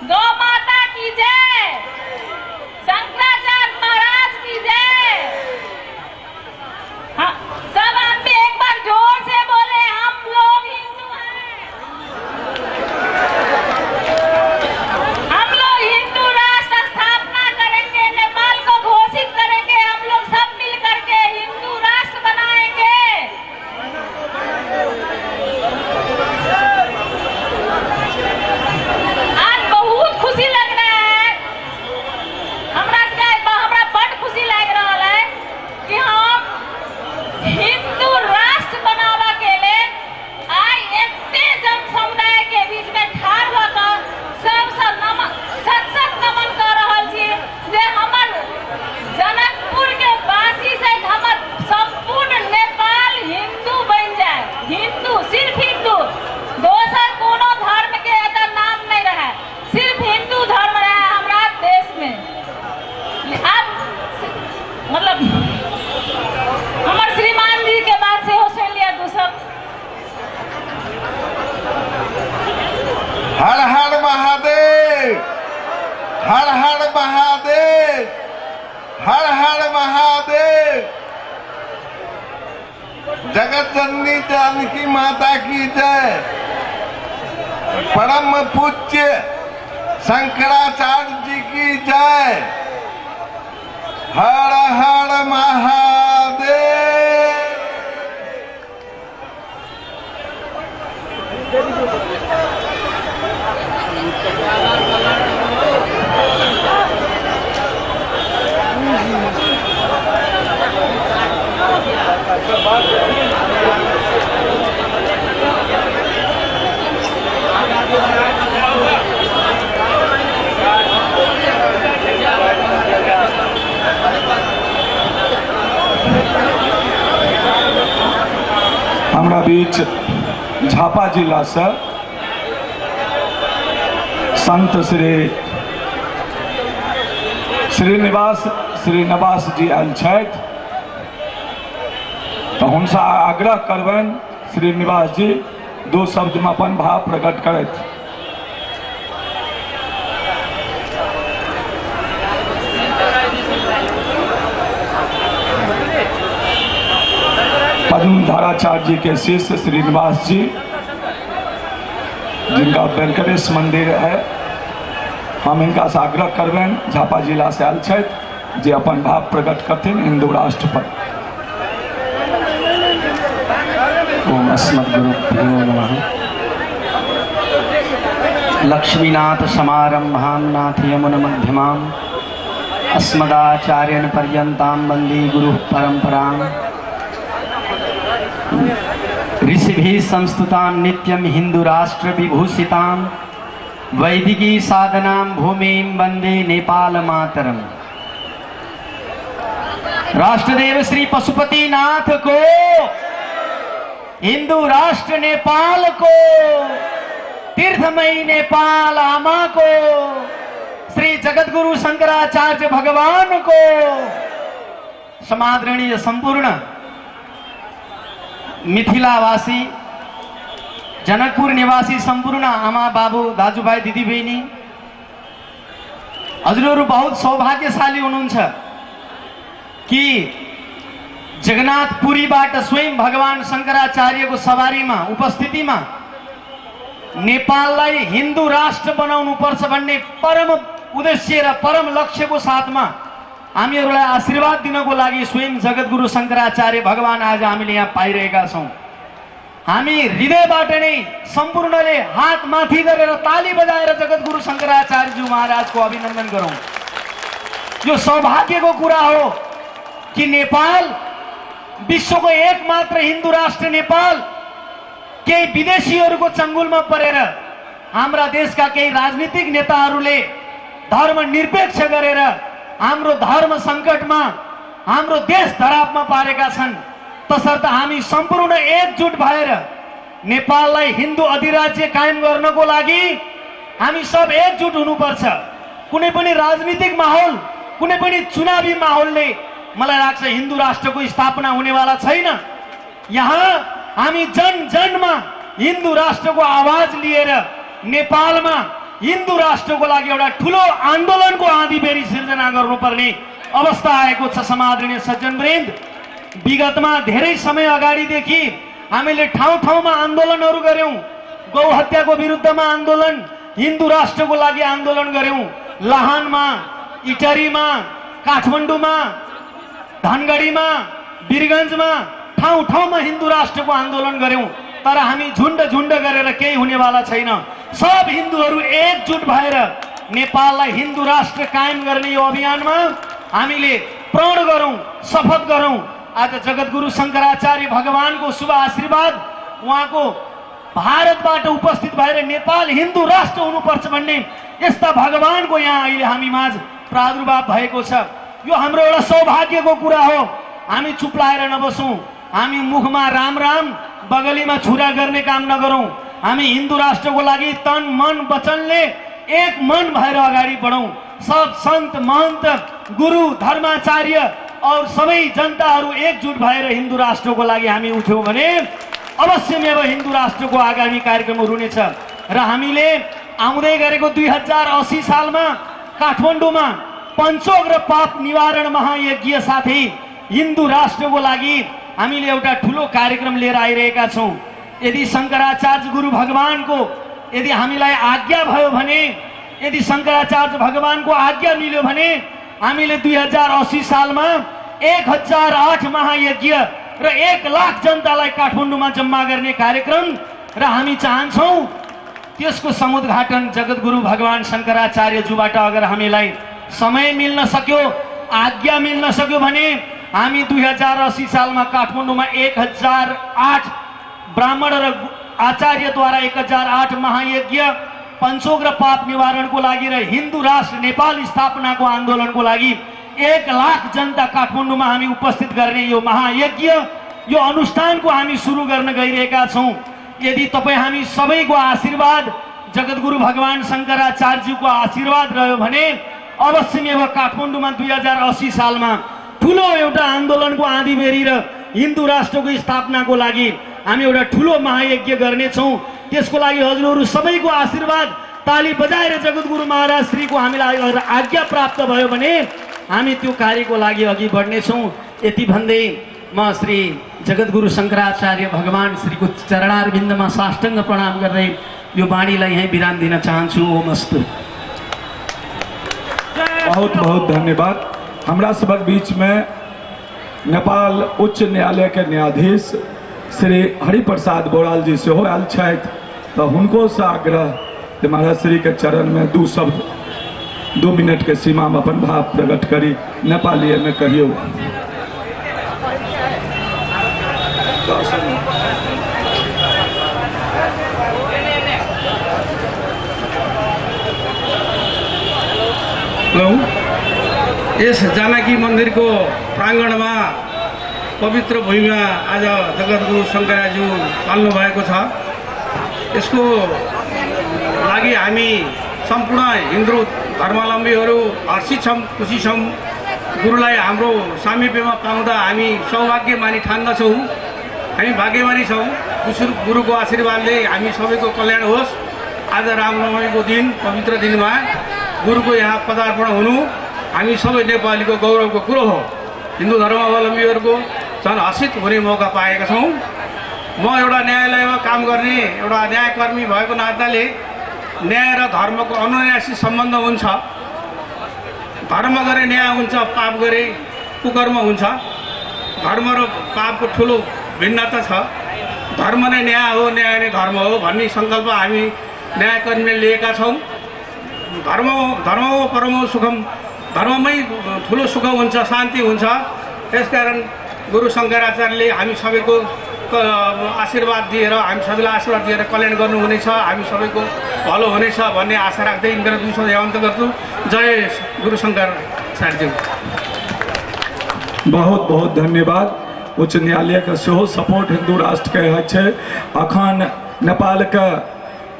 गौ माता की जय, शंकराचार्य महाराज की जय। हाँ, सब आदमी एक बार जोर से बोले हम लोग हिंदू हैं। हम लोग हिंदू राष्ट्र स्थापना करेंगे, नेपाल को घोषित करेंगे, हम लोग सब मिल करके हिंदू राष्ट्र बनाएंगे। आज बहुत खुशी लग रहा है, हमरा बड़ खुशी लग रहा है कि हम हिंदू राष्ट्र बनावा के लिए आई एते जन समुदाय के बीच में ठाड़ होकर सबसे सत नमन कर रहल छी जे हमर जनकपुर के वासी से हमर संपूर्ण नेपाल हिंदू बन जाए। हिंदू, सिर्फ हिंदू, दोसर कोनो धर्म के एतऽ नाम नहीं रहे, सिर्फ हिंदू धर्म रहे हमरा देश में। अब मतलब हमारे श्रीमान जी के बात से हो सुन लिया। दूसरा हर हर महादेव, हर हर महादेव, हर हर महादेव। जगत जननी जानकी माता की जय। परम पूज्य शंकराचार्य जी की जय। हर हर महादेव। हमरा बीच झापा जिला से संत श्रीनिवास जी आयल छथि, तो हुनसे आग्रह करबनि श्रीनिवास जी दो शब्द में अपन भाव प्रकट करथि। पद्मधाराचार्य जी के शिष्य श्रीनिवास जी जिनका वेंकटेश मंदिर है, हम इनका से आग्रह करबेन, झापा जिला से आयल छथि, जे अपन भाव प्रकट करथिन हिंदू राष्ट्र पर। ओम अस्मद्गुरुभ्यो नमः। लक्ष्मीनाथ समारंभां नाथयमुनमध्यमाम् अस्मदाचार्यन् पर्यन्तां वन्दे गुरुः परम्परां। ऋषिभिः संस्तुतां नित्यं हिंदू राष्ट्र विभूषितां वैदिकी साधनां भूमिं वन्दे नेपाल मातरम्। राष्ट्रदेव श्री पशुपति नाथ को, हिंदू राष्ट्र नेपाल को, तीर्थमयी नेपाल आमा को, श्री जगतगुरु शंकराचार्य भगवान को, समादरणीय संपूर्ण मिथिलावासी, जनकपुर निवासी संपूर्ण आमा बाबू दाजुभाइ दिदीबहिनी, हजुरहरू बहुत सौभाग्यशाली हुनुहुन्छ कि जगन्नाथपुरीबाट स्वयं भगवान शंकराचार्यको सवारीमा उपस्थितिमा नेपाललाई हिन्दू राष्ट्र बनाउनु पर्छ भन्ने परम उद्देश्य र परम लक्ष्यको साथमा हामीहरूलाई आशीर्वाद दिनको लागि स्वयं जगतगुरु शंकराचार्य भगवान आज हामीले यहाँ पाइरहेका छौं। हामी हृदयबाट नै सम्पूर्णले हात माथि गरेर ताली बजाएर जगतगुरु शंकराचार्यज्यू महाराजको अभिनन्दन गरौं। यो सौभाग्यको कुरा हो कि नेपाल विश्वको एकमात्र हिन्दू राष्ट्र नेपाल केही विदेशीहरूको चंगुलमा परेर हाम्रा देशका केही राजनीतिक नेताहरूले धर्मनिरपेक्ष गरेर हाम्रो धर्म संकटमा हाम्रो देश धरापमा पारेका छन्। तसर्थ हामी सम्पूर्ण एकजुट भएर नेपाललाई हिन्दू अधिराज्य कायम गर्नको लागि हामी सब एकजुट हुनुपर्छ। कुनै पनि राजनीतिक माहौल, कुनै पनि चुनावी माहौलले मलाई लाग्छ हिन्दू राष्ट्रको स्थापना हुनेवाला छैन। यहाँ हामी जन जनमा हिन्दू राष्ट्रको आवाज लिएर नेपालमा हिन्दू राष्ट्रको लागि एउटा ठूलो आन्दोलनको आँधीबेरी सिर्जना गर्नुपर्ने अवस्था आएको छ। समादरणीय सज्जनवृन्द, विगतमा धेरै समय अगाडिदेखि हामीले ठाउँ ठाउँमा आन्दोलनहरू गर्यौं। गौ हत्याको विरुद्धमा आन्दोलन, हिन्दू राष्ट्रको लागि आन्दोलन गर्यौं। लाहानमा, इटरीमा, काठमाडौँमा, धनगढीमा, वीरगञ्जमा ठाउँ ठाउँमा हिन्दू राष्ट्रको आन्दोलन गर्यौं। तर हामी झुण्ड झुण्ड गरेर केही हुनेवाला छैन। सब हिन्दूहरू एकजुट भएर नेपाललाई हिन्दू राष्ट्र कायम गर्ने यो अभियानमा हामीले प्रण गरौं, शपथ गरौं। आज जगतगुरु शंकराचार्य भगवानको शुभ आशीर्वाद उहाँको भारतबाट उपस्थित भएर नेपाल हिन्दू राष्ट्र हुनुपर्छ भन्ने यस्ता भगवानको यहाँ अहिले हामी माझ प्रादुर्भाव भएको छ। यो हाम्रो एउटा सौभाग्यको कुरा हो। हामी चुप्लाएर नबसौं, हामी मुखमा राम राम बगलीमा छुरा गर्ने काम नगरौं। हामी हिन्दू राष्ट्रको लागि तन मन वचनले एक मन भएर अगाडि बढौं। सब संत महन्त गुरु धर्माचार्य और सबै जनताहरू एकजुट भएर हिन्दू राष्ट्रको लागि हामी उठ्यौं भने अवश्यमेव हिन्दू राष्ट्रको आगामी कार्यक्रमहरू हुनेछ। र हामीले आउँदै गरेको 2080 सालमा काठमाडौँमा पञ्चोग र पाप निवारण महायज्ञ साथै हिन्दू राष्ट्रको लागि हामीले एउटा ठूलो कार्यक्रम लिएर आइरहेका छौं। यदि शंकराचार्य गुरु भगवानको यदि हामीलाई आज्ञा भयो भने, यदि शंकराचार्य भगवानको आज्ञा मिल्यो भने हामीले 2080 सालमा 1008 महायज्ञ र 1 लाख जनतालाई काठमाडौँमा जम्मा गर्ने कार्यक्रम र हामी चाहन्छौं त्यसको समुद्घाटन जगतगुरु भगवान शंकराचार्यज्यूबाट अगर हामीलाई समय मिल्न सक्यो, आज्ञा मिल्न सक्यो भने हामी 2080 सालमा काठमाडौँमा 1008 ब्राह्मण र आचार्यद्वारा 1008 महायज्ञ, पञ्चोग र पाप निवारणको लागि र हिन्दू राष्ट्र नेपाल स्थापनाको आन्दोलनको लागि 1 लाख जनता काठमाडौँमा हामी उपस्थित गर्ने यो महायज्ञ, यो अनुष्ठानको हामी सुरु गर्न गइरहेका छौं। यदि तपाई हामी सबैको आशीर्वाद, जगतगुरु भगवान शंकराचार्यज्यूको आशीर्वाद रह्यो भने अवश्यमेव काठमाडौँमा 2080 सालमा ठूलो एउटा आन्दोलनको आँधीबेरी र हिन्दू राष्ट्रको स्थापनाको लागि हामी एउटा ठूलो महायज्ञ गर्नेछौं। त्यसको लागि हजुरहरू सबैको आशीर्वाद ताली बजाएर जगतगुरु महाराज श्रीको हामीलाई आज्ञा प्राप्त भयो भने हामी त्यो कार्यको लागि अघि बढ्नेछौं। यति भन्दै म श्री जगतगुरु शंकराचार्य भगवान श्रीको चरणारविन्दमा साष्टाङ्ग प्रणाम गर्दै यो बाणीलाई यहीँ विराम दिन चाहन्छु। ओम अस्तु। बहुत बहुत धन्यवाद। हमरा सबक बीच में नेपाल उच्च न्यायालय के न्यायाधीश श्री हरिप्रसाद बोराल जी से आयल छथि, तो हुनको से आग्रह कि महाराज श्री के चरण में 2 शब्द 2 मिनट के सीमा में अपन भाव प्रकट करी। नेपाली में कहियो। यस जानकी मंदिर को प्रांगण में पवित्र भूमि में आज जगतगुरु शंकराज्यू पाल्नु भएको छ। यसको लागि हामी सम्पूर्ण हिन्दू धर्मावलम्बीहरू हर्षित छौँ, खुसी छौँ। गुरुलाई हाम्रो सामिप्यमा पाउँदा हामी सौभाग्य मानी ठान्दछौँ। हामी भाग्यमानी छौँ। गुरुको आशीर्वादले हामी सबैको कल्याण होस्। आज रामनवमीको दिन पवित्र दिनमा गुरुको यहाँ पदार्पण हुनु हामी सबै नेपालीको गौरवको कुरो हो। हिन्दू धर्मावलम्बीहरूको झन् हर्षित हुने मौका पाएका छौँ। म एउटा न्यायालयमा काम गर्ने एउटा न्यायकर्मी भएको नाताले न्याय र धर्मको अनुन्यासी सम्बन्ध हुन्छ। धर्म गरे न्याय हुन्छ, पाप गरे कुकर्म हुन्छ। धर्म र पापको ठुलो भिन्नता छ। धर्म नै न्याय हो, न्याय नै धर्म हो भन्ने सङ्कल्प हामी न्यायकर्मीले लिएका छौँ। धर्मो परमो सुखम, धर्ममै ठुलो सुख हुन्छ, शान्ति हुन्छ। त्यसकारण गुरु शङ्कराचार्यले हामी सबैको आशीर्वाद दिएर, हामी सबैलाई आशीर्वाद दिएर कल्याण गर्नुहुनेछ, हामी सबैको भलो हुनेछ भन्ने आशा राख्दै मेरो 2 शब्द अन्त गर्छु। जय गुरु शङ्कराचार्य। बहुत बहुत धन्यवाद। उच्च न्यायालय के सेहो सपोर्ट हिंदू राष्ट्र के है। अखन नेपाल के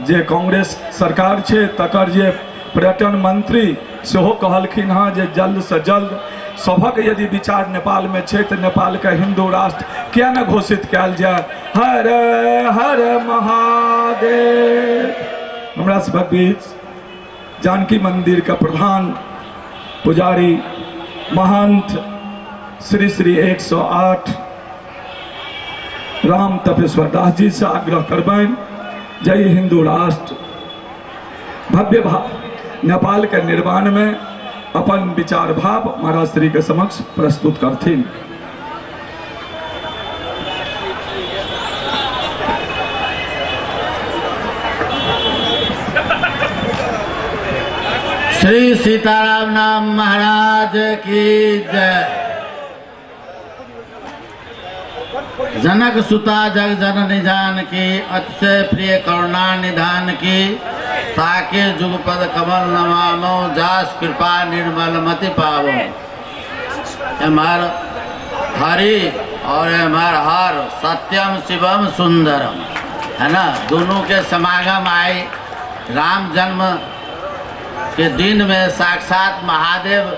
जे कांग्रेस सरकार है तकर जे पर्यटन मंत्री सेहो कहलखिन हाँ जे जल्द से जल्द सभक यदि विचार नेपाल में है तो नेपाल के हिंदू राष्ट्र क्या न घोषित कल जाए। हर हर महादेव। हमरा सबक बीच जानकी मंदिर का प्रधान पुजारी महंत श्री श्री 108 राम तपेश्वर दास जी से आग्रह करबैन। जय हिंदू राष्ट्र। भव्य भाव नेपाल के निर्माण में अपन विचार भाव महाराज श्री के समक्ष प्रस्तुत करथिन। श्री सीताराम नाम महाराज की जय। जनक सुता जग जननी जानकी, अतिशय प्रिय करुणा निधान की। ताके जुगपद कमल नमामो, जास कृपा निर्मल मति पावो। हमार हरि और हमार हर सत्यम शिवम सुंदरम है ना। दोनों के समागम आए। राम जन्म के दिन में साक्षात महादेव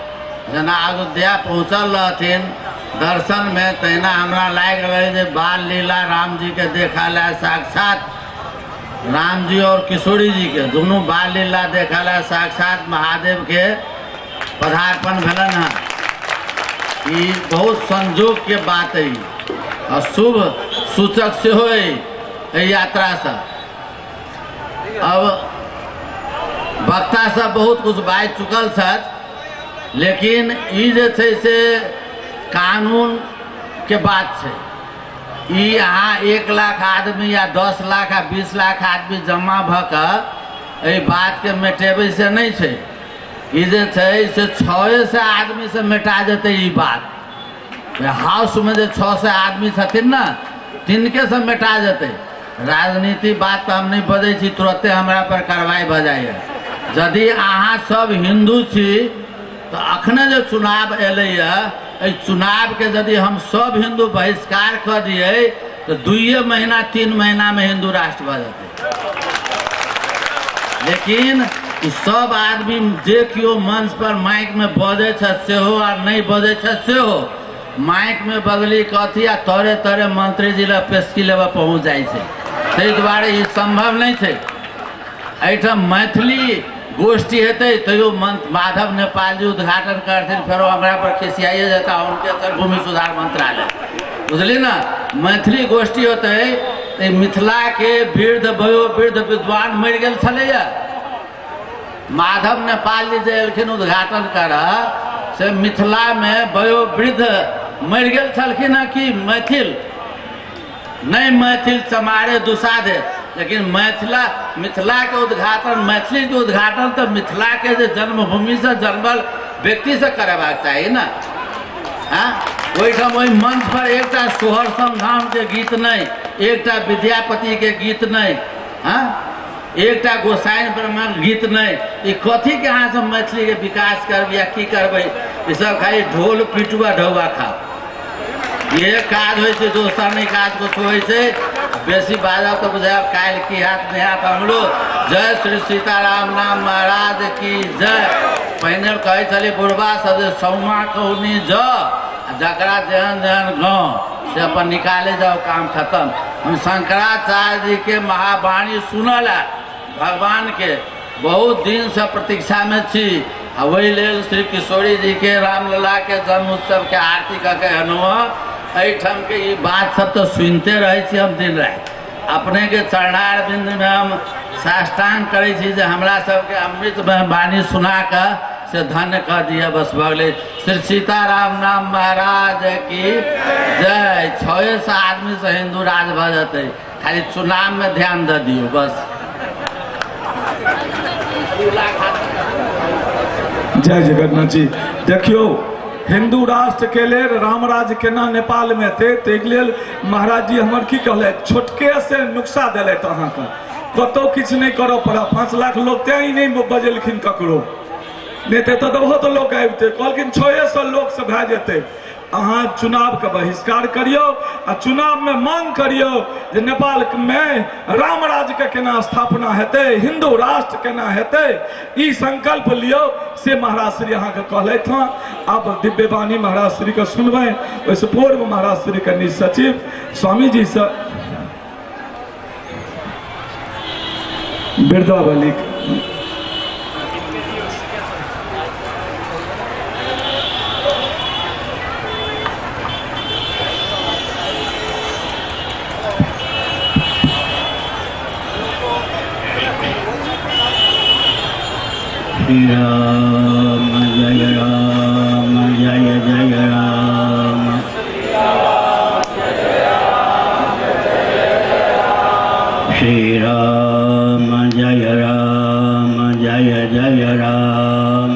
जना अयोध्या पहुँचल रहथिन। दर्शन में तहिना हमरा लाग रहे जे बाल लीला राम जी के देखा ला। साक्षात राम जी और किशोरी जी के दोनों बाल लीला देखा ला। साक्षात महादेव के पदार्पण भेलन है। ये बहुत संजोग के बात है और शुभ सूचक से हो यात्रा से। अब वक्ता सब बहुत कुछ बात चुकल सच, लेकिन ई जे छै से कानून के बात है। यहाँ 1 लाख आदमी या 10 लाख या 20 लाख आदमी जमा भऽ बात के मेटेबे से नहीं है। ई जे छै से 6 से आदमी से मेटा जेते। ई बात हाउस में जो 6 से आदमी छथिन ना, तिनके से मेटा जेते। राजनीति बात तो हम नहीं बजे छी, तुरंते हमरा पर कार्रवाई भ जाए। यदि अहाँ सब हिंदू छी तो अखने जो चुनाव एल चुनाव के यदि हम सब हिंदू बहिष्कार कर दिए तो 2 महीना 3 महीना में हिंदू राष्ट्र भ जाते। लेकिन सब आदमी जे कियो मंच पर माइक में बजे से हो और नहीं बजे से हो, माइक में बदली कथी आ तरे तरे मंत्री जी पेशकी लेवा पहुँच जाए। ताहि दुआरे ई संभव नहीं है। एहिठाम मैथिली गोष्ठी हेतै तैयो माधव नेपाल जी उद्घाटन करथिन, फेरो हमरा पर खिसियाइए जाता उनके भूमि सुधार मंत्रालय, बुझली ना। मैथिली गोष्ठी होते तो मिथिला के वृद्ध वयोवृद्ध विद्वान मर गेल छलैया। माधव नेपाल जी जे एलखिन उद्घाटन करऽ से मिथिला में वयोवृद्ध मर गेल छलखिन हँ कि मैथिल नहीं, मैथिल चमारे दुसाधे, लेकिन मिथिला के उद्घाटन, मैथिली के उद्घाटन तो मिथिला के जो जन्मभूमि से जन्मल व्यक्ति से करबाक चाहिए ना। ओहिठाम ओहि मंच पर एकटा सोहर संधान के गीत नहीं, एकटा विद्यापति के गीत नहीं, एकटा गोसाइन ब्राह्मण गीत नहीं, ये कथी के अहाँ सब मैथिली के विकास करबै या की करबै? ये सब खाली ढोल पिटुआ ढौआ खा ये काज हो से, दोसर नहीं काज कुछ हो से। बेसी बाजा तो बुझा काल की हाथ नहीं हाथ हमरो। जय श्री सीताराम नाम महाराज की जय। पहले कहे चले बुढ़वा सब सौमा कहनी ज जकरा जहन जहन गाँव से अपन निकाले जाओ, काम खत्म। हम शंकराचार्य जी के महावाणी सुनल है, भगवान के बहुत दिन से प्रतीक्षा में छी। वही लेल श्री किशोरी जी के रामलला के जन्म उत्सव के आरती करके हनुआ एहिठाम के ये बात सब तो सुनते रहे छी हम दिन रात। अपने के चरणार बिंद में हम साष्टांग करे छी जे हमरा सबके अमृत में वाणी सुना कर से धन्य कर दिया। बस भगले। श्री सीताराम नाम महाराज की जय। 600 आदमी से हिंदू राज भ जाते, खाली चुनाव में ध्यान दे दियो बस। जय जगन्नाथ जी। देखियो हिंदू राष्ट्र के लिए राम राज केना नेपाल में थे, तेक लेल महाराज जी हमर की कहले, छोटके से नुक्सा दिले तो अहाँ का कतो किछ नहीं करो पड़ा। 5 लाख लोग ते ही नहीं बजेलखिन ककरो, नहीं तो बहुत लोग आबते, कहलखिन 600 लोग से भए जेते। अहाँ चुनाव के बहिष्कार करियो आ चुनाव में मांग करियो जे नेपाल में राम राज के केना स्थापना हेते, हिंदू राष्ट्र केना हेते, ई संकल्प लियो। से महाराज श्री अहाँ के कहलैथ हँ। अब दिव्यवाणी महाराज श्री के सुनबै। वैसे पूर्व महाराज श्री के निज सचिव स्वामी जी से बिरदावली राम जय राम जय जय राम। श्री राम जय राम जय जय राम।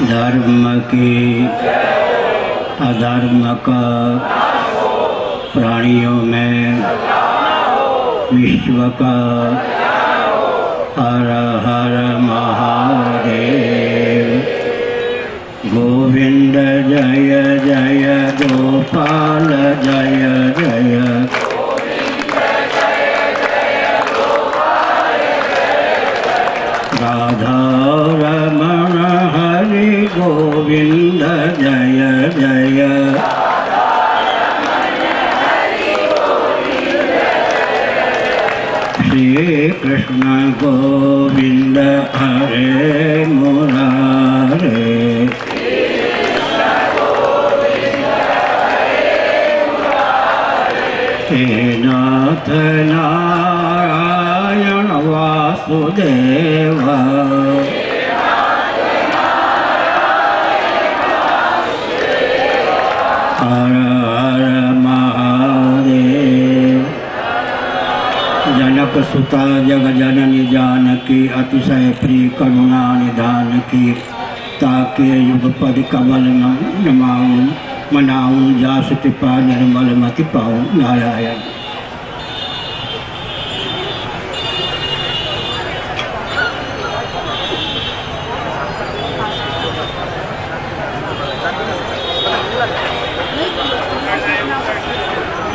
धर्म की अधर्म का प्राणियों में विश्व का हर हर महादेव। गोविंद जय जय गोपाल जय जय। राधा रमण हरि गोविंद जय जय। श्री कृष्ण गोविंद हरे मुरारे। हे नाथ नारायण वासुदेव। हर हर महादेव। जनक सुता जग जननी जानकी अतिशय प्रिय करुणा निधान की। ताके युगपद कमल नमाऊं मनाऊं जास कृपा निर्मल मति पाऊं नारायण।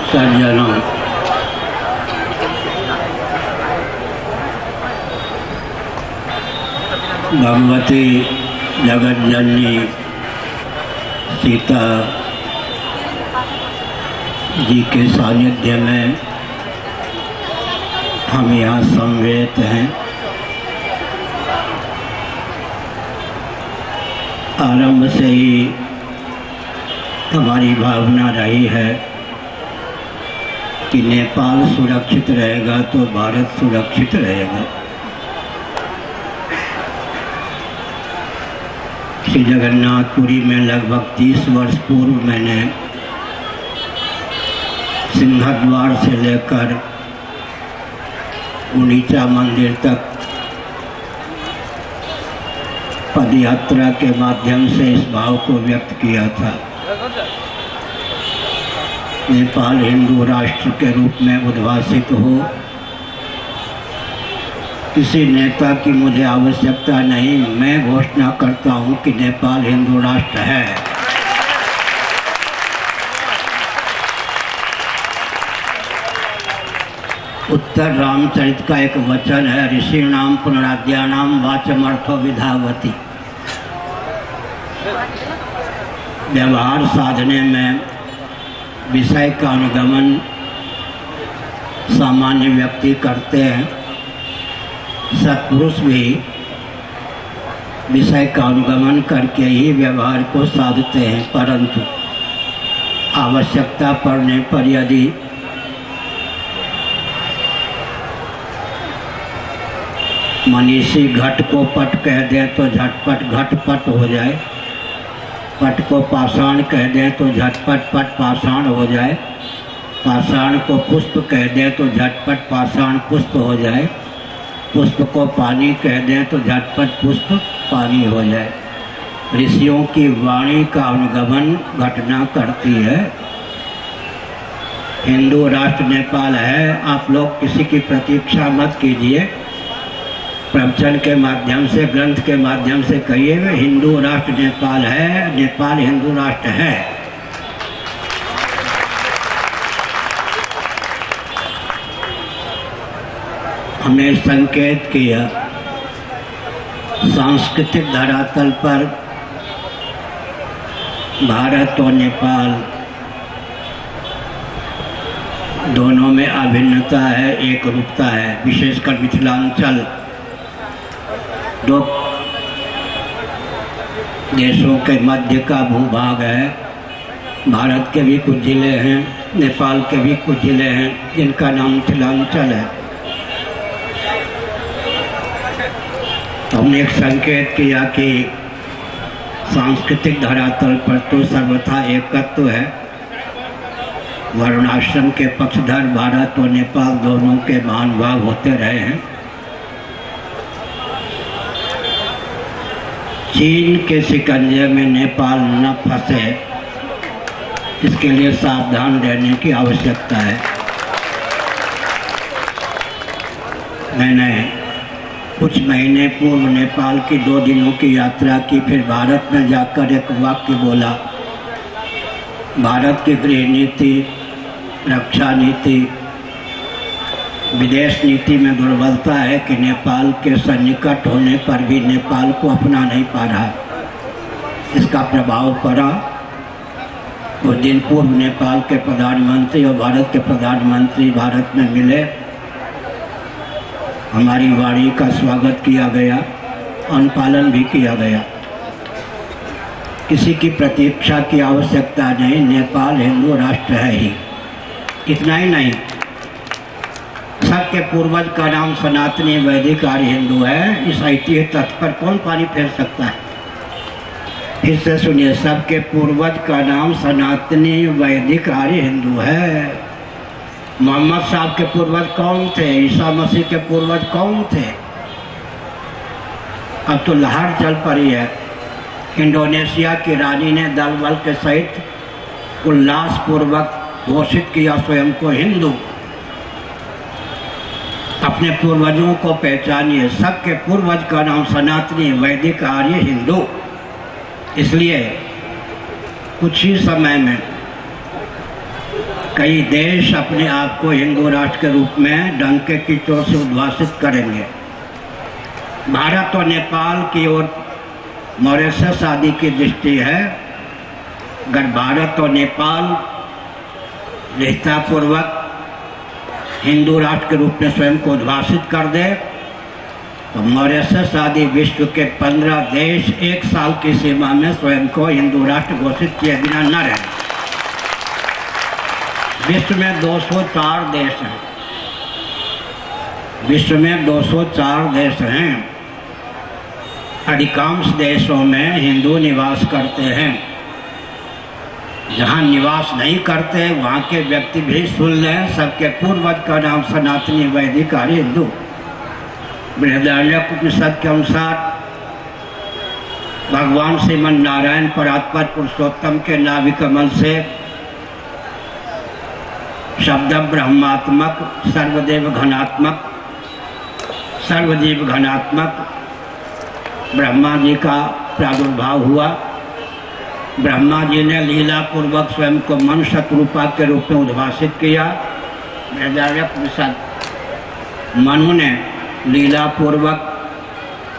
सज्जनों, भगवती जगत जननी सीता जी के सानिध्य में हम यहाँ समवेत हैं। आरंभ से ही हमारी भावना रही है कि नेपाल सुरक्षित रहेगा तो भारत सुरक्षित रहेगा। श्री जगन्नाथपुरी में लगभग 30 वर्ष पूर्व मैंने सिंहद्वार से लेकर गुंडीचा मंदिर तक पदयात्रा के माध्यम से इस भाव को व्यक्त किया था। नेपाल हिंदू राष्ट्र के रूप में उद्भासित हो, किसी नेता की मुझे आवश्यकता नहीं, मैं घोषणा करता हूं कि नेपाल हिंदू राष्ट्र है। उत्तर रामचरित का एक वचन है, ऋषिणाम पुनराद्यानाम वाचमर्थो विधावती। व्यवहार साधने में विषय का अनुगमन सामान्य व्यक्ति करते हैं, सत्पुरुष भी विषय का अनुगमन करके ही व्यवहार को साधते हैं, परंतु आवश्यकता पड़ने पर यदि मनीषी घट को पट कह दें तो झटपट घटपट हो जाए, पट को पाषाण कह दें तो झटपट पट पाषाण हो जाए, पाषाण को पुष्प कह दें तो झटपट पाषाण पुष्प हो जाए, पुष्प को पानी कह दें तो झटपट पुष्प पानी हो जाए। ऋषियों की वाणी का अनुगमन घटना करती है। हिंदू राष्ट्र नेपाल है, आप लोग किसी की प्रतीक्षा मत कीजिए। प्रवचन के माध्यम से, ग्रंथ के माध्यम से कहिए हिंदू राष्ट्र नेपाल है, नेपाल हिंदू राष्ट्र है। हमने संकेत किया सांस्कृतिक धरातल पर भारत और नेपाल दोनों में अभिन्नता है, एक रूपता है। विशेषकर मिथिलांचल दो देशों के मध्य का भूभाग है। भारत के भी कुछ जिले हैं, नेपाल के भी कुछ जिले हैं जिनका नाम मिथिलांचल है। हमने एक संकेत किया कि सांस्कृतिक धरातल पर तो सर्वथा एकत्व है। वर्णाश्रम के पक्षधर भारत और नेपाल दोनों के महानुभाव होते रहे हैं। चीन के शिकंजे में नेपाल न फंसे, इसके लिए सावधान रहने की आवश्यकता है। मैंने कुछ महीने पूर्व नेपाल की 2 दिनों की यात्रा की, फिर भारत में जाकर एक वाक्य बोला। भारत की गृह नीति, रक्षा नीति, विदेश नीति में दुर्बलता है कि नेपाल के सन्निकट होने पर भी नेपाल को अपना नहीं पा रहा। इसका प्रभाव पड़ा। कुछ दिन पूर्व नेपाल के प्रधानमंत्री और भारत के प्रधानमंत्री भारत में मिले। हमारी वाणी का स्वागत किया गया, अनुपालन भी किया गया। किसी की प्रतीक्षा की आवश्यकता नहीं, नेपाल हिंदू राष्ट्र है ही। इतना ही नहीं, सबके पूर्वज का नाम सनातनी वैदिक आर्य हिंदू है। इस ऐतिहासिक तथ्य पर कौन पानी फेर सकता है? फिर से सुनिए, सबके पूर्वज का नाम सनातनी वैदिक आर्य हिंदू है। मोहम्मद साहब के पूर्वज कौन थे? ईसा मसीह के पूर्वज कौन थे? अब तो लहर चल पड़ी है। इंडोनेशिया की रानी ने दल बल के सहित उल्लासपूर्वक घोषित किया स्वयं को हिंदू। अपने पूर्वजों को पहचानिए। सबके पूर्वज का नाम सनातनी वैदिक आर्य हिंदू। इसलिए कुछ ही समय में कई देश अपने आप को हिंदू राष्ट्र के रूप में डंके की चोट से उद्भासित करेंगे। भारत और नेपाल की ओर मॉरिशस आदि की दृष्टि है। अगर भारत और नेपाल रिश्तापूर्वक हिंदू राष्ट्र के रूप में स्वयं को उद्भासित कर दे तो मॉरिशस आदि विश्व के 15 देश 1 साल की सीमा में स्वयं को हिंदू राष्ट्र घोषित किए बिना न रहें। विश्व में 204 देश हैं। विश्व में 204 देश हैं। अधिकांश देशों में हिंदू निवास करते हैं। जहाँ निवास नहीं करते वहाँ के व्यक्ति भी सुन लें, सबके पूर्वज का नाम सनातनी वैदिक आर्य हिंदू। बृहदारण्यकोपनिषद के अनुसार भगवान श्रीमन नारायण परात्पर पुरुषोत्तम के नाभि कमल से शब्द ब्रह्मात्मक सर्वदेव घनात्मक सर्वजीव घनात्मक ब्रह्मा जी का प्रादुर्भाव हुआ। ब्रह्मा जी ने लीला पूर्वक स्वयं को मन शत्रुपा के रूप में उद्भाषित किया। बृहदारण्यकोपनिषद मनु ने लीला पूर्वक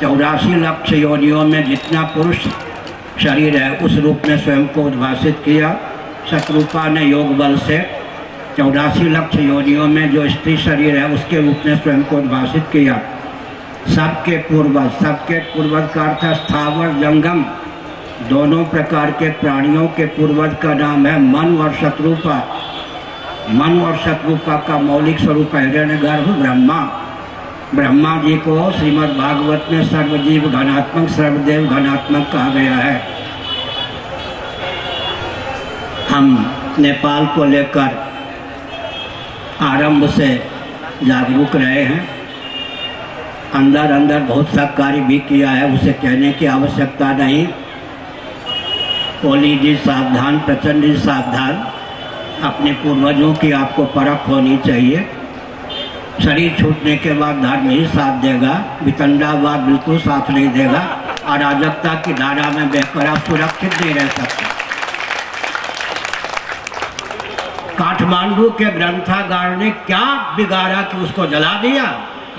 84 लाख योनियों में जितना पुरुष शरीर है उस रूप में स्वयं को उद्भाषित किया। शत्रुपा ने योग बल से 84 लाख योनियों में जो स्त्री शरीर है उसके रूप में स्वयं को उद्भाषित किया। सबके पूर्वज का अर्थ स्थावर जंगम दोनों प्रकार के प्राणियों के पूर्वज का नाम है मन और शत्रुपा। मन और शत्रुपा का मौलिक स्वरूप है हिरण्यगर्भ ब्रह्मा। ब्रह्मा जी को श्रीमद् भागवत में सर्वजीव घनात्मक सर्वदेव घनात्मक कहा गया है। हम नेपाल को लेकर आरंभ से जागरूक रहे हैं। अंदर अंदर बहुत सा कार्य भी किया है, उसे कहने की आवश्यकता नहीं। ओली जी सावधान, प्रचंड जी सावधान। अपने पूर्वजों की आपको परख होनी चाहिए। शरीर छूटने के बाद धर्म ही साथ देगा, वितंडावाद बिल्कुल साथ नहीं देगा। अराजकता की धारा में बहकर आप सुरक्षित नहीं रह सकते। काठमांडू के ग्रंथागार ने क्या बिगाड़ा कि उसको जला दिया?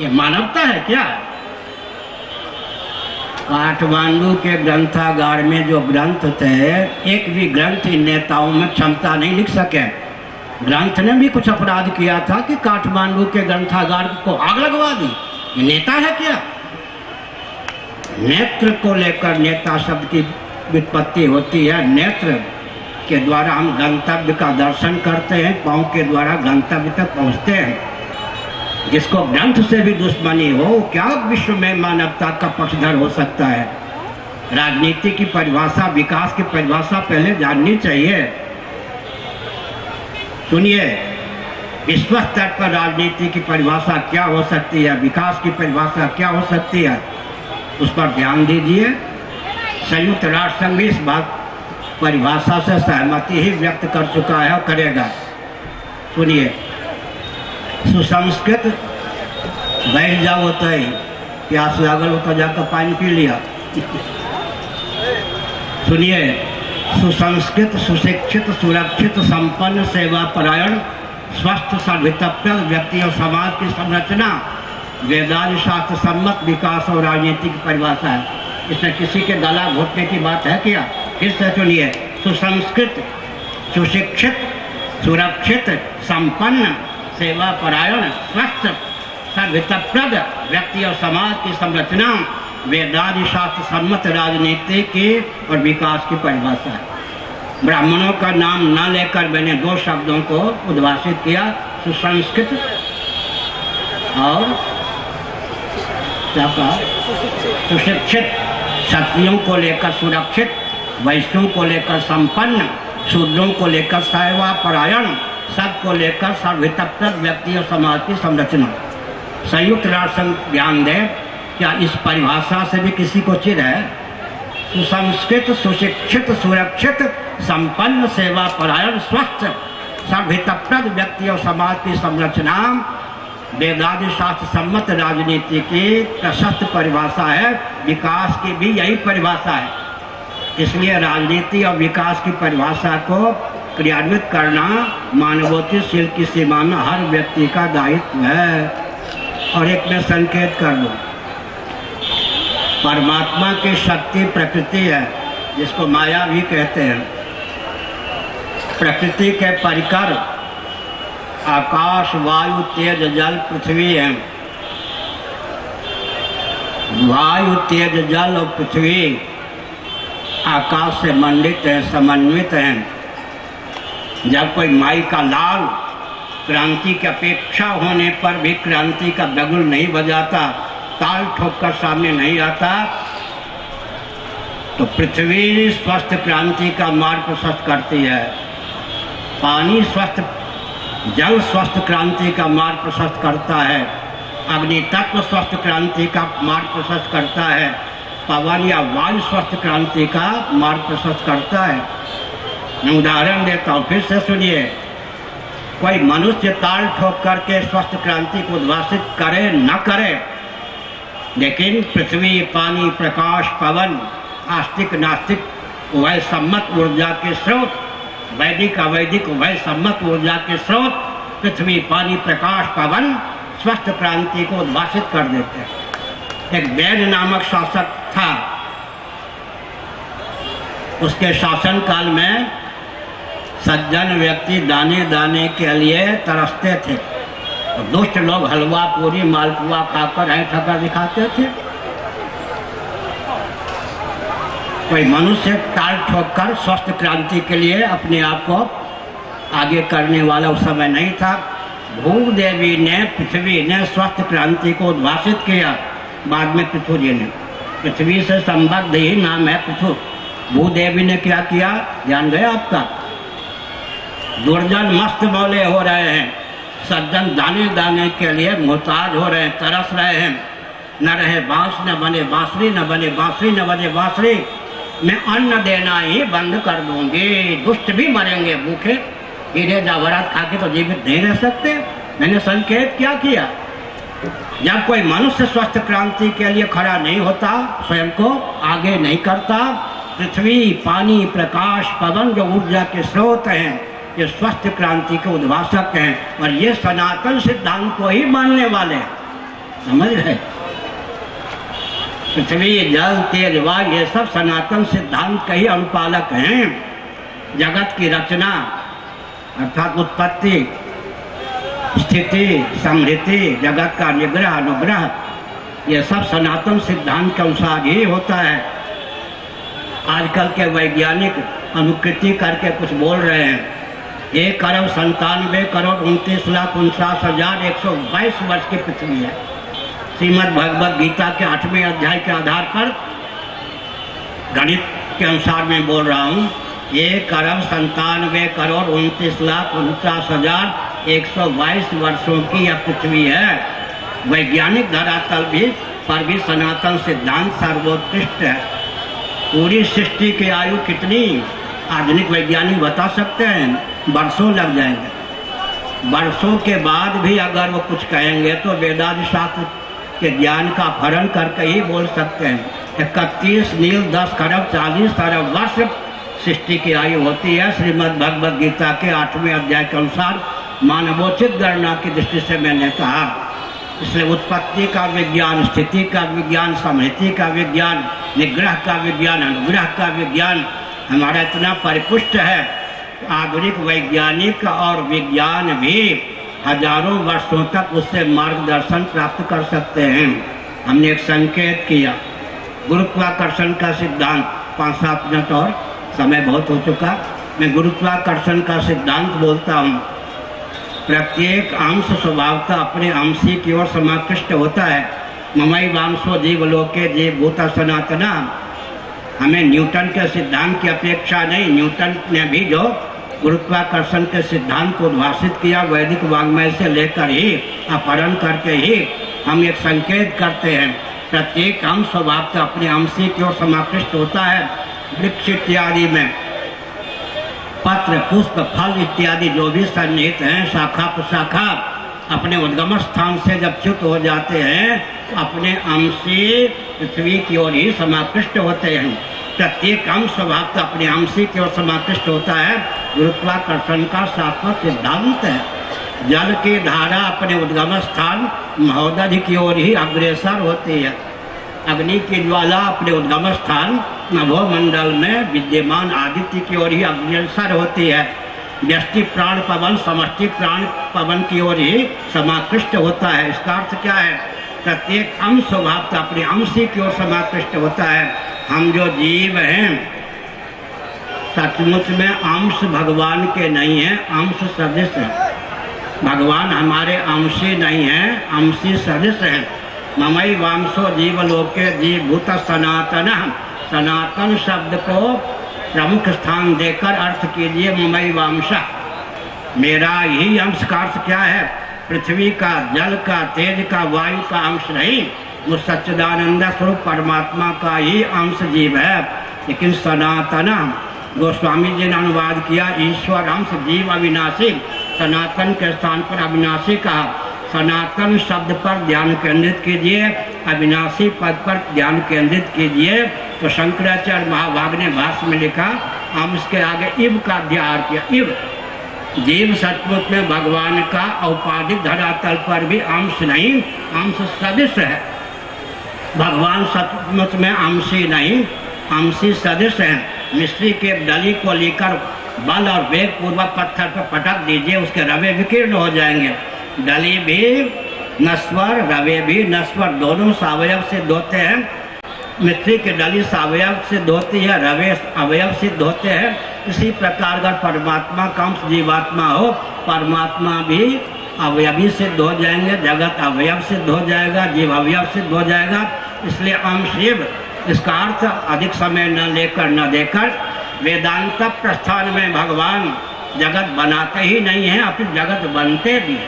ये मानवता है क्या? काठमांडू के ग्रंथागार में जो ग्रंथ थे, एक भी ग्रंथ इन नेताओं में क्षमता नहीं लिख सके। ग्रंथ ने भी कुछ अपराध किया था कि काठमांडू के ग्रंथागार को आग लगवा दी। ये नेता है क्या? नेत्र को लेकर नेता शब्द की व्युत्पत्ति होती है। नेत्र के द्वारा हम गंतव्य का दर्शन करते हैं, पांव के द्वारा गंतव्य तक पहुंचते हैं। जिसको ग्रंथ से भी दुश्मनी हो, क्या विश्व में मानवता का पक्षधर हो सकता है? राजनीति की परिभाषा, विकास की परिभाषा पहले जाननी चाहिए। सुनिए, विश्व स्तर पर राजनीति की परिभाषा क्या हो सकती है, विकास की परिभाषा क्या हो सकती है, उस पर ध्यान दीजिए। संयुक्त राष्ट्र संघ इस बात परिभाषा से सहमति ही व्यक्त कर चुका है और करेगा। सुनिए, सुसंस्कृत बैठ जाओ होता ही, प्यास लागल हो तो जाकर पानी पी लिया। सुनिए, सुसंस्कृत, सुशिक्षित, सुरक्षित, संपन्न, सेवा परायण, स्वस्थ, सर्वहितप्रिय व्यक्ति और समाज की संरचना वेदांत शास्त्र सम्मत विकास और राजनीति की परिभाषा है। इसमें किसी के गला घोटने की बात है क्या? फिर से सुनिए, सुसंस्कृत, सुशिक्षित, सुरक्षित, संपन्न, सेवा परायण, स्वस्थ, सर्वहितप्रद व्यक्ति और समाज की संरचना वेदांत शास्त्र सम्मत राजनीति की और विकास की परिभाषा है। ब्राह्मणों का नाम न लेकर मैंने दो शब्दों को उद्भाषित किया, सुसंस्कृत और क्या कहा? सुशिक्षित। क्षत्रियों को लेकर सुरक्षित, वैश्यों को लेकर संपन्न, शूद्रों को लेकर सेवा परायण, सबको लेकर सर्वहितप्रद व्यक्ति और समाज की संरचना। संयुक्त राष्ट्र संघ ध्यान दे, क्या इस परिभाषा से भी किसी को चिढ़ है? सुसंस्कृत, सुशिक्षित, सुरक्षित, संपन्न, सेवा परायण, स्वस्थ, सर्वहितप्रद व्यक्ति और समाज की संरचना वेदांत शास्त्र सम्मत राजनीति की प्रशस्त परिभाषा है। विकास की भी यही परिभाषा है। इसलिए राजनीति और विकास की परिभाषा को क्रियान्वित करना मानवोचित शील की सीमा में हर व्यक्ति का दायित्व है। और एक मैं संकेत कर दूं, परमात्मा की शक्ति प्रकृति है, जिसको माया भी कहते हैं। प्रकृति के परिकर आकाश, वायु, तेज, जल, पृथ्वी है। वायु, तेज, जल और पृथ्वी आकाश से मंडित है, समन्वित हैं। जब कोई माई का लाल क्रांति की अपेक्षा होने पर भी क्रांति का दगुल नहीं बजाता, ताल ठोक कर सामने नहीं आता, तो पृथ्वी स्वस्थ क्रांति का मार्ग प्रशस्त करती है, पानी स्वस्थ, जल स्वस्थ क्रांति का मार्ग प्रशस्त करता है, अग्नि तत्व स्वस्थ क्रांति का मार्ग प्रशस्त करता है, पवन या वायु स्वस्थ क्रांति का मार्ग प्रशस्त करता है। मैं उदाहरण देता हूँ, फिर से सुनिए। कोई मनुष्य ताल ठोक करके स्वस्थ क्रांति को उद्भाषित करे न करे, लेकिन पृथ्वी, पानी, प्रकाश, पवन, आस्तिक नास्तिक उभय सम्मत ऊर्जा के स्रोत, वैदिक अवैदिक उभय सम्मत ऊर्जा के स्रोत पृथ्वी, पानी, प्रकाश, पवन स्वस्थ क्रांति को उद्भाषित कर देते हैं। एक वैन नामक शासक था, उसके शासन काल में सज्जन व्यक्ति दाने दाने के लिए तरसते थे, और दुष्ट लोग हलवा पूरी मालपुआ खाकर ऐ ठकर दिखाते थे। कोई मनुष्य ताल ठोक कर स्वस्थ क्रांति के लिए अपने आप को आगे करने वाला उस समय नहीं था। भूदेवी ने, पृथ्वी ने स्वस्थ क्रांति को उद्भाषित किया, बाद में पृथु जी ने। पृथ्वी से संबद्ध ही नाम है पृथु। भूदेवी ने क्या किया, ध्यान गया आपका? दुर्जन मस्त मौले हो रहे हैं, सज्जन दाने दाने के लिए मोहताज हो रहे हैं, तरस रहे हैं। न रहे बांस न बने बांसुरी, न बने बांसुरी न बने बांसुरी, मैं अन्न देना ही बंद कर दूंगी। दुष्ट भी मरेंगे भूखे, हीरे जवाहरात खा के तो जीवित नहीं रह सकते। मैंने संकेत क्या किया? जब कोई मनुष्य स्वस्थ क्रांति के लिए खड़ा नहीं होता, स्वयं को आगे नहीं करता, पृथ्वी, पानी, प्रकाश, पवन जो ऊर्जा के स्रोत हैं, ये स्वस्थ क्रांति के उद्भाषक हैं, और ये सनातन सिद्धांत को ही मानने वाले हैं। समझ रहे? पृथ्वी, जल, तेज, वायु ये सब सनातन सिद्धांत के ही अनुपालक हैं। जगत की रचना अर्थात उत्पत्ति, स्थिति, समृद्धि, जगत का निग्रह, अनुग्रह, ये सब सनातन सिद्धांत के अनुसार ही होता है। आजकल के वैज्ञानिक अनुकृति करके कुछ बोल रहे हैं। 1,97,29,49,122 वर्ष की पृथ्वी है। श्रीमद् भगवद गीता के 8वें अध्याय के आधार पर गणित के अनुसार मैं बोल रहा हूँ। 1,97,29,49,122 वर्षों की यह पृथ्वी है। वैज्ञानिक धरातल भी पर भी सनातन सिद्धांत सर्वोत्कृष्ट है। पूरी सृष्टि की आयु कितनी आधुनिक वैज्ञानिक बता सकते हैं? वर्षों लग जाएंगे। वर्षों के बाद भी अगर वो कुछ कहेंगे तो वेदांत शास्त्र के ज्ञान का फरण करके ही बोल सकते हैं। 31 नील 10 खरब 40 अरब वर्ष सृष्टि की आयु होती है। श्रीमद् भगवद गीता के 8वें अध्याय के अनुसार मानवोचित गणना की दृष्टि से मैंने कहा। इसलिए उत्पत्ति का विज्ञान, स्थिति का विज्ञान, समृद्धि का विज्ञान, निग्रह का विज्ञान, अनुग्रह का विज्ञान हमारा इतना परिपुष्ट है, आधुनिक वैज्ञानिक और विज्ञान भी हजारों वर्षों तक उससे मार्गदर्शन प्राप्त कर सकते हैं। हमने एक संकेत किया, गुरुत्वाकर्षण का सिद्धांत। 5-7 मिनट और समय बहुत हो चुका। मैं गुरुत्वाकर्षण का सिद्धांत बोलता हूँ। प्रत्येक अंश स्वभावतः अपने अंशी की ओर समाकृष्ट होता है। ममई वांशो जीवलोके जीव भूता सनातना। हमें न्यूटन के सिद्धांत की अपेक्षा नहीं। न्यूटन ने भी जो गुरुत्वाकर्षण के सिद्धांत को उद्भाषित किया, वैदिक वाङ्मय से लेकर ही अपहरण करके ही हम एक संकेत करते हैं। प्रत्येक अंश स्वभावतः अपने अंशी की ओर समाकृष्ट होता है। वृक्ष इत्यादि में पत्र, पुष्प, फल इत्यादि जो भी सन्निहित हैं, शाखा प्रशाखा, अपने उद्गम स्थान से जब च्युत हो जाते हैं तो अपने अंशी पृथ्वी की ओर ही समाकृष्ट होते हैं। प्रत्येक अंश स्वभावतः अपने अंशी की ओर समाकृष्ट होता है। गुरुत्वाकर्षण का शाश्वत सिद्धांत है। जल की धारा अपने उद्गम स्थान महोदधि की ओर ही अग्रसर होती है। अग्नि की ज्वाला अपने उद्गम स्थान नभोमंडल में विद्यमान आदित्य की ओर ही अग्रसर होती है। व्यष्टि प्राण पवन समष्टि प्राण पवन की ओर ही समाकृष्ट होता है। इसका अर्थ क्या है? प्रत्येक अंश स्वभावतः अपने अंशी की ओर समाकृष्ट होता है। हम जो जीव हैं सचमुच में अंश भगवान के नहीं है, अंश सदृश है। भगवान हमारे अंशी नहीं है, अंशी सदृश है। ममई वांशो जीवलोके जीवभूत सनातन। सनातन शब्द को प्रमुख स्थान देकर अर्थ कीजिए ममई वांशा, मेरा ही अंश का अर्थ क्या है? पृथ्वी का, जल का, तेज का, वायु का अंश नहीं, वो सच्चिदानंद स्वरूप परमात्मा का ही अंश जीव है। लेकिन सनातन, गोस्वामी जी ने अनुवाद किया, ईश्वर अंश जीव अविनाशी, सनातन के स्थान पर अविनाशी कहा। सनातन शब्द पर ध्यान केंद्रित कीजिए, अविनाशी पद पर ध्यान केंद्रित कीजिए। तो शंकराचार्य महाभाग ने भाष्य में लिखा, अंश के आगे इव का अध्याय किया। इव जीव सचमुच में भगवान का औपाधिक धरातल पर भी अंश नहीं, अंश सदृश है। भगवान सचमुच में अंशी नहीं, अंशी सदृश है। मिस्त्री के डली को लेकर बल और वेग पूर्वक पत्थर पर पटक दीजिए, उसके रवे विकीर्ण हो जाएंगे। डली भी नश्वर, रवे भी नश्वर, दोनों सावयव सिद्ध होते हैं। मिट्टी की डली सावयव सिद्ध होती है, रवे अवयव सिद्ध होते हैं। इसी प्रकार अगर परमात्मा का अंश जीवात्मा हो, परमात्मा भी अवयवी सिद्ध हो जाएंगे, जगत अवयव सिद्ध हो जाएगा, जीव अवयव सिद्ध हो जाएगा। इसलिए अंश जीव, इसका अर्थ अधिक समय न लेकर न देकर वेदांत प्रस्थान में भगवान जगत बनाते ही नहीं है, अपनी जगत बनते भी।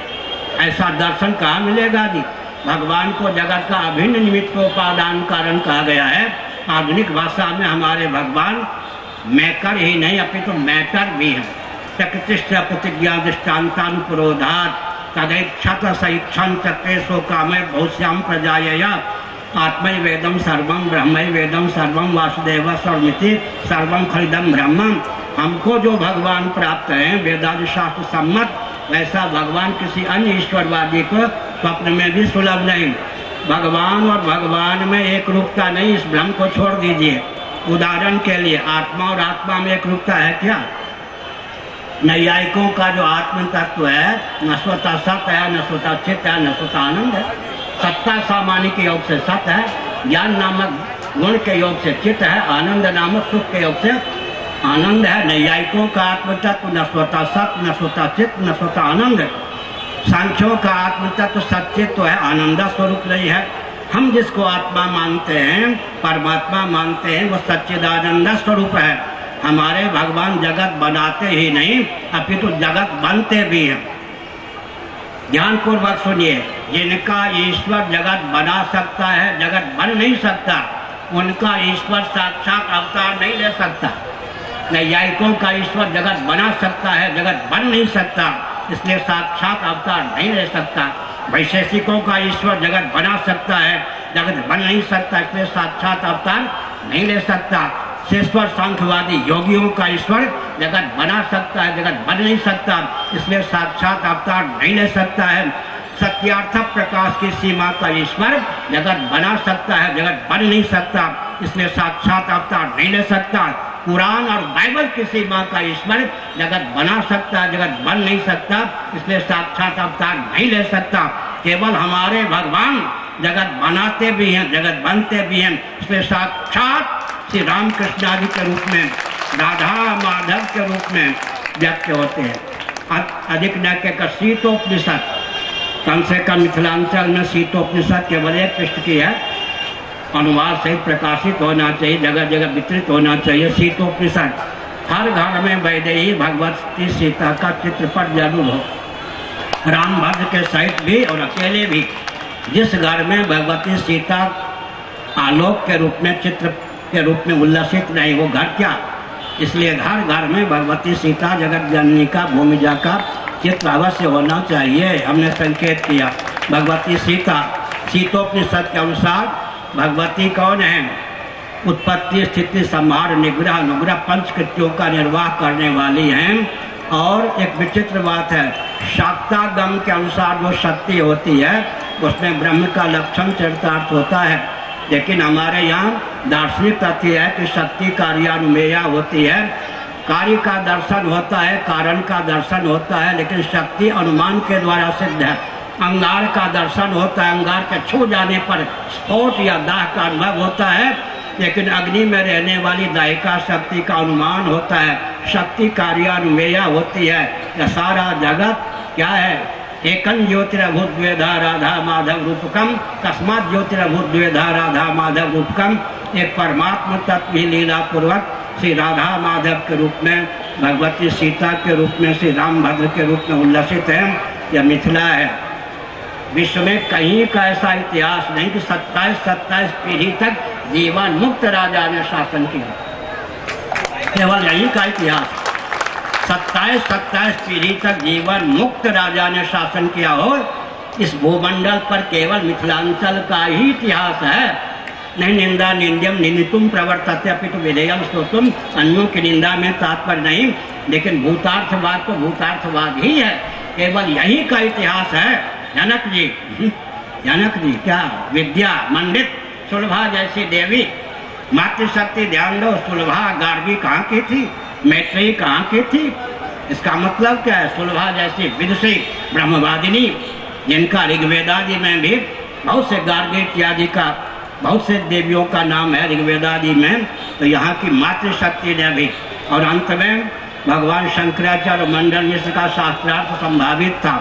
ऐसा दर्शन कहाँ मिलेगा जी? भगवान को जगत का अभिन्न निमित्त उपादान कारण कहा गया है। आधुनिक भाषा में हमारे भगवान मैकर ही नहीं, अपितु तो मैटर भी है। प्रकृतिष्ठ प्रतिज्ञा दृष्टान्तानुपुरोधात तदैक्षत सैक्षण चक्रे सो कामे बहुश्याम प्रजायया आत्मै वेदम सर्वम ब्रह्मै वेदम सर्वम वासुदेव सर्वमिति सर्वम खलिदम ब्रह्मम। हमको जो भगवान प्राप्त हैं वेदादि शास्त्र सम्मत, वैसा भगवान किसी अन्य ईश्वरवादी को स्वप्न में भी सुलभ नहीं। भगवान और भगवान में एक रूपता नहीं, इस भ्रम को छोड़ दीजिए। उदाहरण के लिए आत्मा और आत्मा में एक रूपता है क्या? नैयायिकों का जो आत्म तत्व है, न स्वतः सत है, न स्वतः चित्त है, न स्वतः आनंद है। सत्ता सामान्य के योग से सत है, ज्ञान नामक गुण के योग से चित्त है, आनंद नामक सुख के योग से आनंद है। नैयायिकों का आत्म तत्व न स्वतः सत, न स्वतः चित्त, न स्वतः आनंद। सांख्यों का आत्म तत्व सच्चित्व है, आनंद स्वरूप नहीं है। हम जिसको आत्मा मानते हैं, परमात्मा मानते हैं, वो सच्चिदानंद स्वरूप है। हमारे भगवान जगत बनाते ही नहीं, अपितु जगत बनते भी हैं। ध्यानपूर्वक सुनिए, जिनका ईश्वर जगत बना सकता है, जगत बन नहीं सकता, उनका ईश्वर साक्षात अवतार नहीं ले सकता। नैयायिकों का ईश्वर जगत बना सकता है, जगत बन नहीं सकता, इसलिए साक्षात अवतार नहीं ले सकता। वैशेषिकों का ईश्वर जगत बना सकता है, जगत बन नहीं सकता, इसलिए साक्षात अवतार नहीं ले सकता। शेश्वर सांख्यवादी योगियों का ईश्वर जगत बना सकता है, जगत बन नहीं सकता, इसलिए साक्षात अवतार नहीं ले सकता है। सत्यार्थ प्रकाश की सीमा का ईश्वर जगत बना सकता है, जगत बन नहीं सकता, इसलिए साक्षात अवतार नहीं ले सकता। कुरान और बाइबल की सीमा का ईश्वर जगत बना सकता है, जगत बन नहीं सकता, इसलिए साक्षात अवतार नहीं ले सकता। केवल हमारे भगवान जगत बनाते भी हैं, जगत बनते भी हैं, इसलिए साक्षात श्री रामकृष्ण आदि के रूप में, राधा माधव के रूप में व्यक्त होते हैं। अधिक न कहकर शीतोपनिषद, कम से कम मिथिलांचल में शीतोपनिषद केवल एक पृष्ठ की है, अनुवाद सहित प्रकाशित होना चाहिए, जगह जगह वितरित होना चाहिए। शीतोपनिषद हर घर में वैदेही भगवती सीता का चित्रपट जरूर हो, रामभद्र के सहित भी और अकेले भी। जिस घर में भगवती सीता आलोक के रूप में, चित्र के रूप में उल्लसित नहीं, वो घर क्या? इसलिए घर घर में भगवती सीता जगत जननी का, भूमिजा का चित्र अवश्य होना चाहिए। हमने संकेत किया भगवती सीता। शीतोपनिषद के अनुसार भगवती कौन है? उत्पत्ति, स्थिति, संहार, निग्रह, अनुग्रह, पंचकृत्यों का निर्वाह करने वाली हैं। और एक विचित्र बात है, शाक्तागम के अनुसार जो शक्ति होती है उसमें ब्रह्म का लक्षण चरितार्थ होता है, लेकिन हमारे यहाँ दार्शनिक तथ्य है कि शक्ति कार्यानुमेया होती है। कार्य का दर्शन होता है, कारण का दर्शन होता है, लेकिन शक्ति अनुमान के द्वारा सिद्ध है। अंगार का दर्शन होता है, अंगार के छू जाने पर स्फोट या दाह का अनुभव होता है, लेकिन अग्नि में रहने वाली दायिका शक्ति का अनुमान होता है, शक्ति कार्यान्वया होती है। यह सारा जगत क्या है? एकं ज्योतिरभूत द्वेधा राधा माधव रूपकम, तस्मात् ज्योतिरभूत द्वेधा राधा माधव रूपकम। एक परमात्मा तत्व ही लीला पूर्वक श्री राधा माधव के रूप में, भगवती सीता के रूप में, श्री रामभद्र के रूप में उल्लसित है। यह मिथिला है। विश्व में कहीं का ऐसा इतिहास नहीं कि 27 पीढ़ी तक जीवन मुक्त राजा ने शासन किया। केवल यहीं का इतिहास, 27 पीढ़ी तक जीवन मुक्त राजा ने शासन किया हो। इस भूमंडल पर केवल मिथिलांचल का ही इतिहास है। नहीं निंदा निंद्यम निंदितुम प्रवर्तते अपितु विधेयम स्तोतुम, अन्यों की निंदा में तात्पर्य नहीं, लेकिन भूतार्थवाद तो भूतार्थवाद ही है। केवल यही का इतिहास है। जनक जी क्या विद्या मंडित सुलभा जैसी देवी, मातृशक्ति ध्यान दो, सुलभा गार्गी कहाँ की थी, मैत्रेयी कहाँ की थी? इसका मतलब क्या है? सुलभा जैसी विदुषी ब्रह्मवादिनी, जिनका ऋग्वेदादि में भी बहुत से गार्गी इत्यादि का, बहुत से देवियों का नाम है ऋग्वेदादि में, तो यहाँ की मातृशक्ति ने भी। और अंत में भगवान शंकराचार्य मंडन मिश्र का शास्त्रार्थ संभावित था।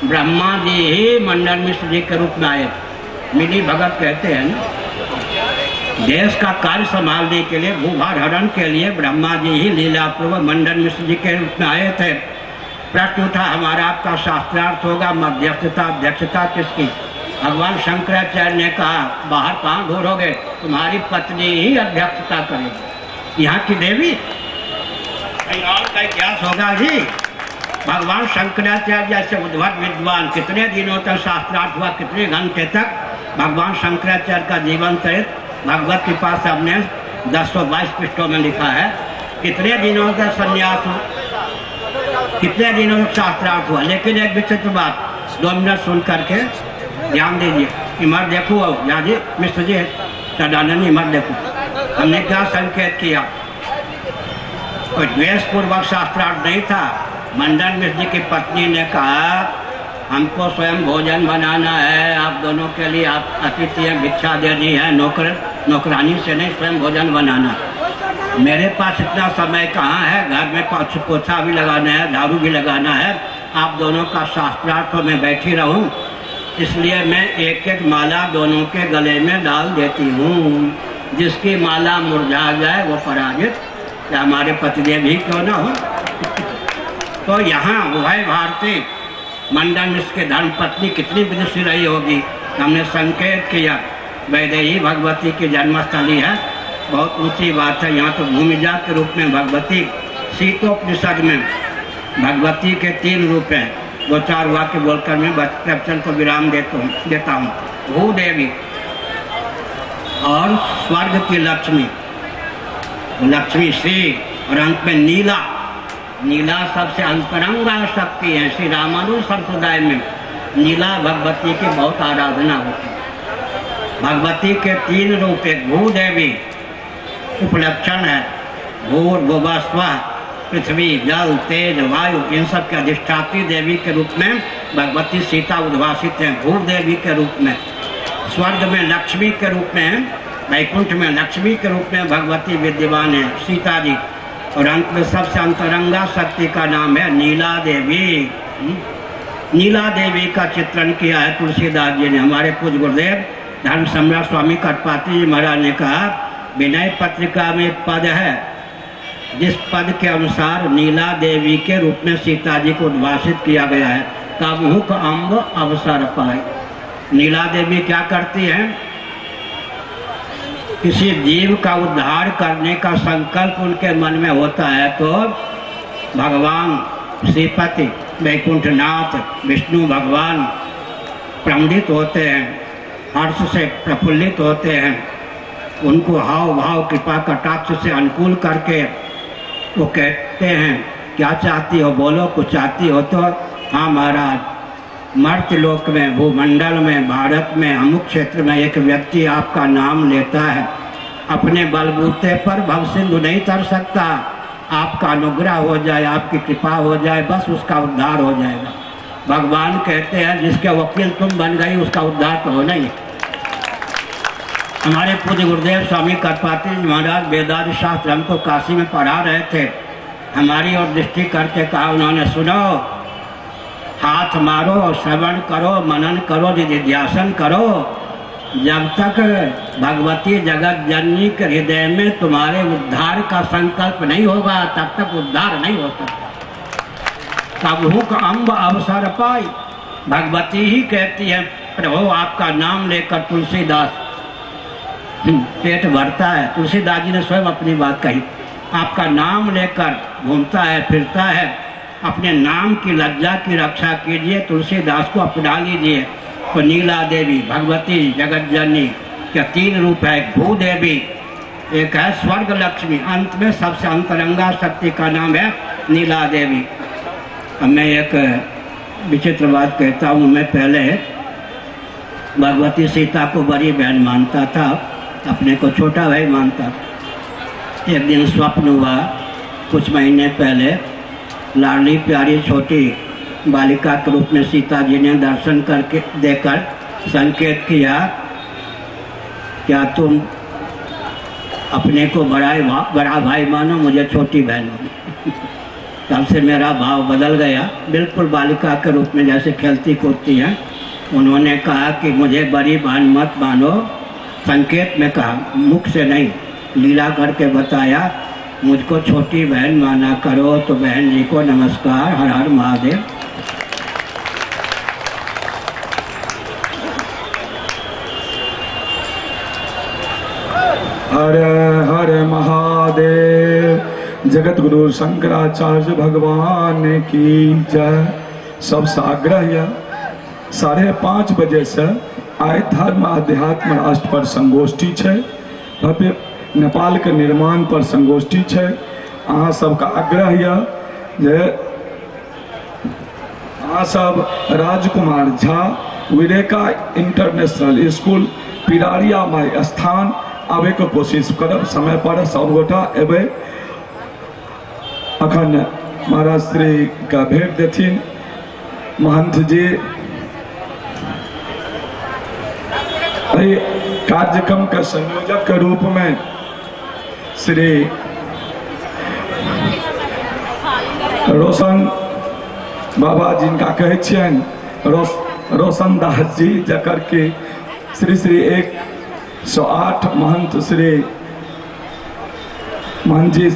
ब्रह्मा जी ही मंडन मिश्र जी के रूप में आए। मिली भगत कहते हैं ना, देश का कार्य संभालने के लिए, भूभार हरण के लिए ब्रह्मा जी ही लीलापूर्वक मंडन मिश्र जी के रूप में आए थे। प्रश्न उठा हमारा आपका शास्त्रार्थ होगा, मध्यस्थता अध्यक्षता किसकी? भगवान शंकराचार्य ने कहा बाहर कहाँ ढूंढोगे, तुम्हारी पत्नी ही अध्यक्षता करेगी। यहाँ की देवी कहीं और का इतिहास होगा जी। भगवान शंकराचार्य जैसे उद्भट विद्वान कितने दिनों तक शास्त्रार्थ हुआ, कितने घंटे तक भगवान शंकराचार्य का जीवन चरित भगवत कृपा से हमने 1022 पृष्ठों में लिखा है। कितने दिनों तक संन्यास हुआ, कितने दिनों तक शास्त्रार्थ हुआ। लेकिन एक विचित्र बात, 2 मिनट सुन करके ध्यान दीजिए। इमर देखो यादी मिश्र जी सदानंद, इमर देखो हमने क्या संकेत किया। कोई द्वेषपूर्वक शास्त्रार्थ नहीं था। मंडन मिश्र जी की पत्नी ने कहा हमको स्वयं भोजन बनाना है, आप दोनों के लिए आप अतिथि भिक्षा देनी है, नौकरानी से नहीं, स्वयं भोजन बनाना। मेरे पास इतना समय कहाँ है, घर में पोछा भी लगाना है, झाड़ू भी लगाना है, आप दोनों का शास्त्रार्थ तो मैं बैठी रहूं, इसलिए मैं एक एक माला दोनों के गले में डाल देती हूँ। जिसकी माला मुरझा जाए वो पराजित, या हमारे पतिदेव ही क्यों ना हो। तो यहाँ उभय भारती मंडन मिश्र के धर्म पत्नी कितनी विदुषी रही होगी। हमने संकेत किया वैदेही भगवती की जन्मस्थली है, बहुत ऊंची बात है। यहाँ तो भूमिजा के रूप में भगवती, शीतोपनिषद में भगवती के 3 रूप हैं। 2-4 वाक्य बोलकर मैं प्रवचन को विराम देता हूँ। भूदेवी और स्वर्ग की लक्ष्मी, लक्ष्मी श्री, और अंत में नीला। नीला सबसे अंतरंगा शक्ति है। श्री रामानुज संप्रदाय में नीला भगवती की बहुत आराधना होती है। भगवती के 3 रूप, एक भूदेवी उपलक्षण है, भूर्भुवः स्वः, पृथ्वी जल तेज वायु, इन सब के अधिष्ठात्री देवी के रूप में भगवती सीता उद्भासित है। भूदेवी के रूप में, स्वर्ग में लक्ष्मी के रूप में, वैकुंठ में लक्ष्मी के रूप में भगवती विद्यमान है सीता जी। और अंत में सबसे अंतरंगा शक्ति का नाम है नीला देवी। नीला देवी का चित्रण किया है तुलसीदास जी ने। हमारे पूज्य गुरुदेव धर्म सम्राट स्वामी कटपाती जी महाराज ने कहा विनय पत्रिका में पद है, जिस पद के अनुसार नीला देवी के रूप में सीता जी को उद्भाषित किया गया है। तब मुख अम्ब अवसर पाए। नीला देवी क्या करती है? किसी जीव का उद्धार करने का संकल्प उनके मन में होता है तो भगवान श्रीपति वैकुंठनाथ विष्णु भगवान प्रमुदित होते हैं, हर्ष से प्रफुल्लित होते हैं। उनको हाव भाव कृपा कटाक्ष से अनुकूल करके वो कहते हैं क्या चाहती हो, बोलो कुछ चाहती हो तो। हाँ महाराज, मर्त्य लोक में, भूमंडल में, भारत में, अमुक क्षेत्र में एक व्यक्ति आपका नाम लेता है, अपने बलबूते पर भव सिंधु नहीं तर सकता। आपका अनुग्रह हो जाए, आपकी कृपा हो जाए, बस उसका उद्धार हो जाएगा। भगवान कहते हैं जिसके वकील तुम बन गई उसका उद्धार तो होना ही। हमारे पूज्य गुरुदेव स्वामी करपात्री जी महाराज वेदांत शास्त्र हमको काशी में पढ़ा रहे थे। हमारी ओर दृष्टि करके कहा उन्होंने, सुनो, हाथ मारो, श्रवण करो, मनन करो, निधिध्यासन करो। जब तक भगवती जगत जननी के हृदय में तुम्हारे उद्धार का संकल्प नहीं होगा तब तक उद्धार नहीं हो सकता। तब हुक अम्ब अवसर पाई, भगवती ही कहती है, प्रभु आपका नाम लेकर तुलसीदास पेट भरता है। तुलसीदास जी ने स्वयं अपनी बात कही, आपका नाम लेकर घूमता है, फिरता है, अपने नाम की लज्जा की रक्षा कीजिए, तुलसीदास को अपना लीजिए। तो नीला देवी भगवती जगत जननी के 3 रूप है, भूदेवी, एक है स्वर्ग लक्ष्मी, अंत में सबसे अंतरंगा शक्ति का नाम है नीला देवी। अब मैं एक विचित्र बात कहता हूँ, मैं पहले भगवती सीता को बड़ी बहन मानता था, अपने को छोटा भाई मानता। एक दिन स्वप्न हुआ, कुछ महीने पहले लाडली प्यारी छोटी बालिका के रूप में सीता जी ने दर्शन करके देकर संकेत किया, क्या तुम अपने को बड़ा भाई मानो, मुझे छोटी बहन मानो। तब से मेरा भाव बदल गया, बिल्कुल बालिका के रूप में जैसे खेलती कूदती हैं। उन्होंने कहा कि मुझे बड़ी बहन मत मानो, संकेत में कहा, मुख से नहीं, लीला करके बताया, मुझको छोटी बहन माना करो। तो बहन जी को नमस्कार, हर हर महादेव। हर हर महादेव। जगत गुरु शंकराचार्य भगवान की जय। सब साग्रह 5:30 बजे से आय धर्म अध्यात्म राष्ट्र पर संगोष्ठी है, भव्य नेपाल के निर्माण पर संगोष्ठी है। अहाँ सबका आग्रह जे अहाँ सब राजकुमार झा विरेका इंटरनेशनल स्कूल पिरारिया माई स्थान आवे के कोशिश करब। समय पर सब गोटा एबे। अखन महाराज श्री का भेंट देथिन महंत जी। कार्यक्रम के संयोजक के रूप में श्री रोशन बाबा जिनका कहे छियन रोशन दास जी, जकर के श्री 108 महंत श्री महंत जी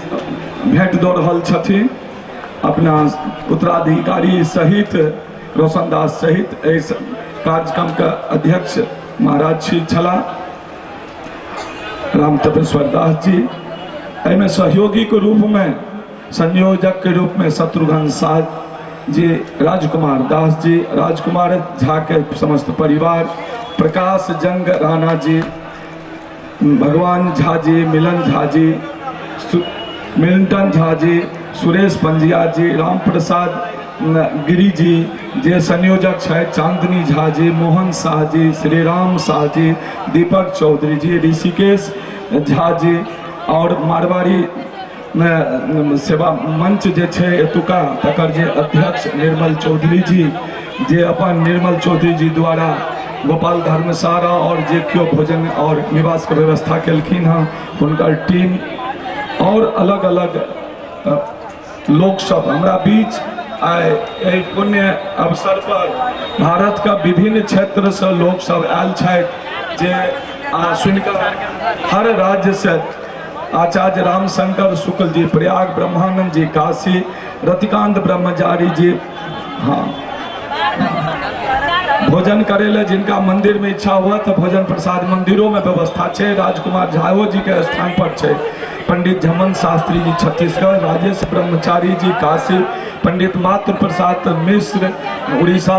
भेंट दो रहल छथिन। अपना उत्तराधिकारी सहित रोशन दास सहित इस कार्यक्रम का अध्यक्ष महाराज श्री छला राम तपेश्वर दास जी। एमे सहयोगी के रूप में संयोजक के रूप में शत्रुघ्न शाह जी, राजकुमार दास जी, राजकुमार झा के समस्त परिवार, प्रकाश जंग राणा जी, भगवान झा जी, मिलन झा जी, मिल्टन झा जी, सुरेश पंजिया जी, राम प्रसाद गिरी जी जे संयोजक है, चांदनी झा जी, मोहन शाह जी, श्री राम शाह जी, दीपक चौधरी जी, ऋषिकेश झा जी और मारवाड़ी सेवा मंच जे छे एतुका तकर जे अध्यक्ष निर्मल चौधरी जी, जे अपन निर्मल चौधरी जी द्वारा गोपाल धर्मशाला और जे क्यों भोजन और निवास के व्यवस्था केलखिन हैं, हुनकर टीम और अलग अलग लोग सब हमरा बीच आए पुण्य अवसर पर भारत का विभिन्न क्षेत्र से लोग सब आयल छथि, जे सुनकर हर राज्य से आचार्य रामशंकर शुक्ल जी प्रयाग, ब्रह्मानंद जी काशी, रतिकांत ब्रह्मचारी जी हाँ भोजन करेले, जिनका मंदिर में इच्छा हुआ तो भोजन प्रसाद मंदिरों में व्यवस्था है। राजकुमार झाओ जी के स्थान पर है, पंडित झमन शास्त्री जी छत्तीसगढ़, राजेश ब्रह्मचारी जी काशी, पंडित मात्र प्रसाद मिश्र उड़ीसा।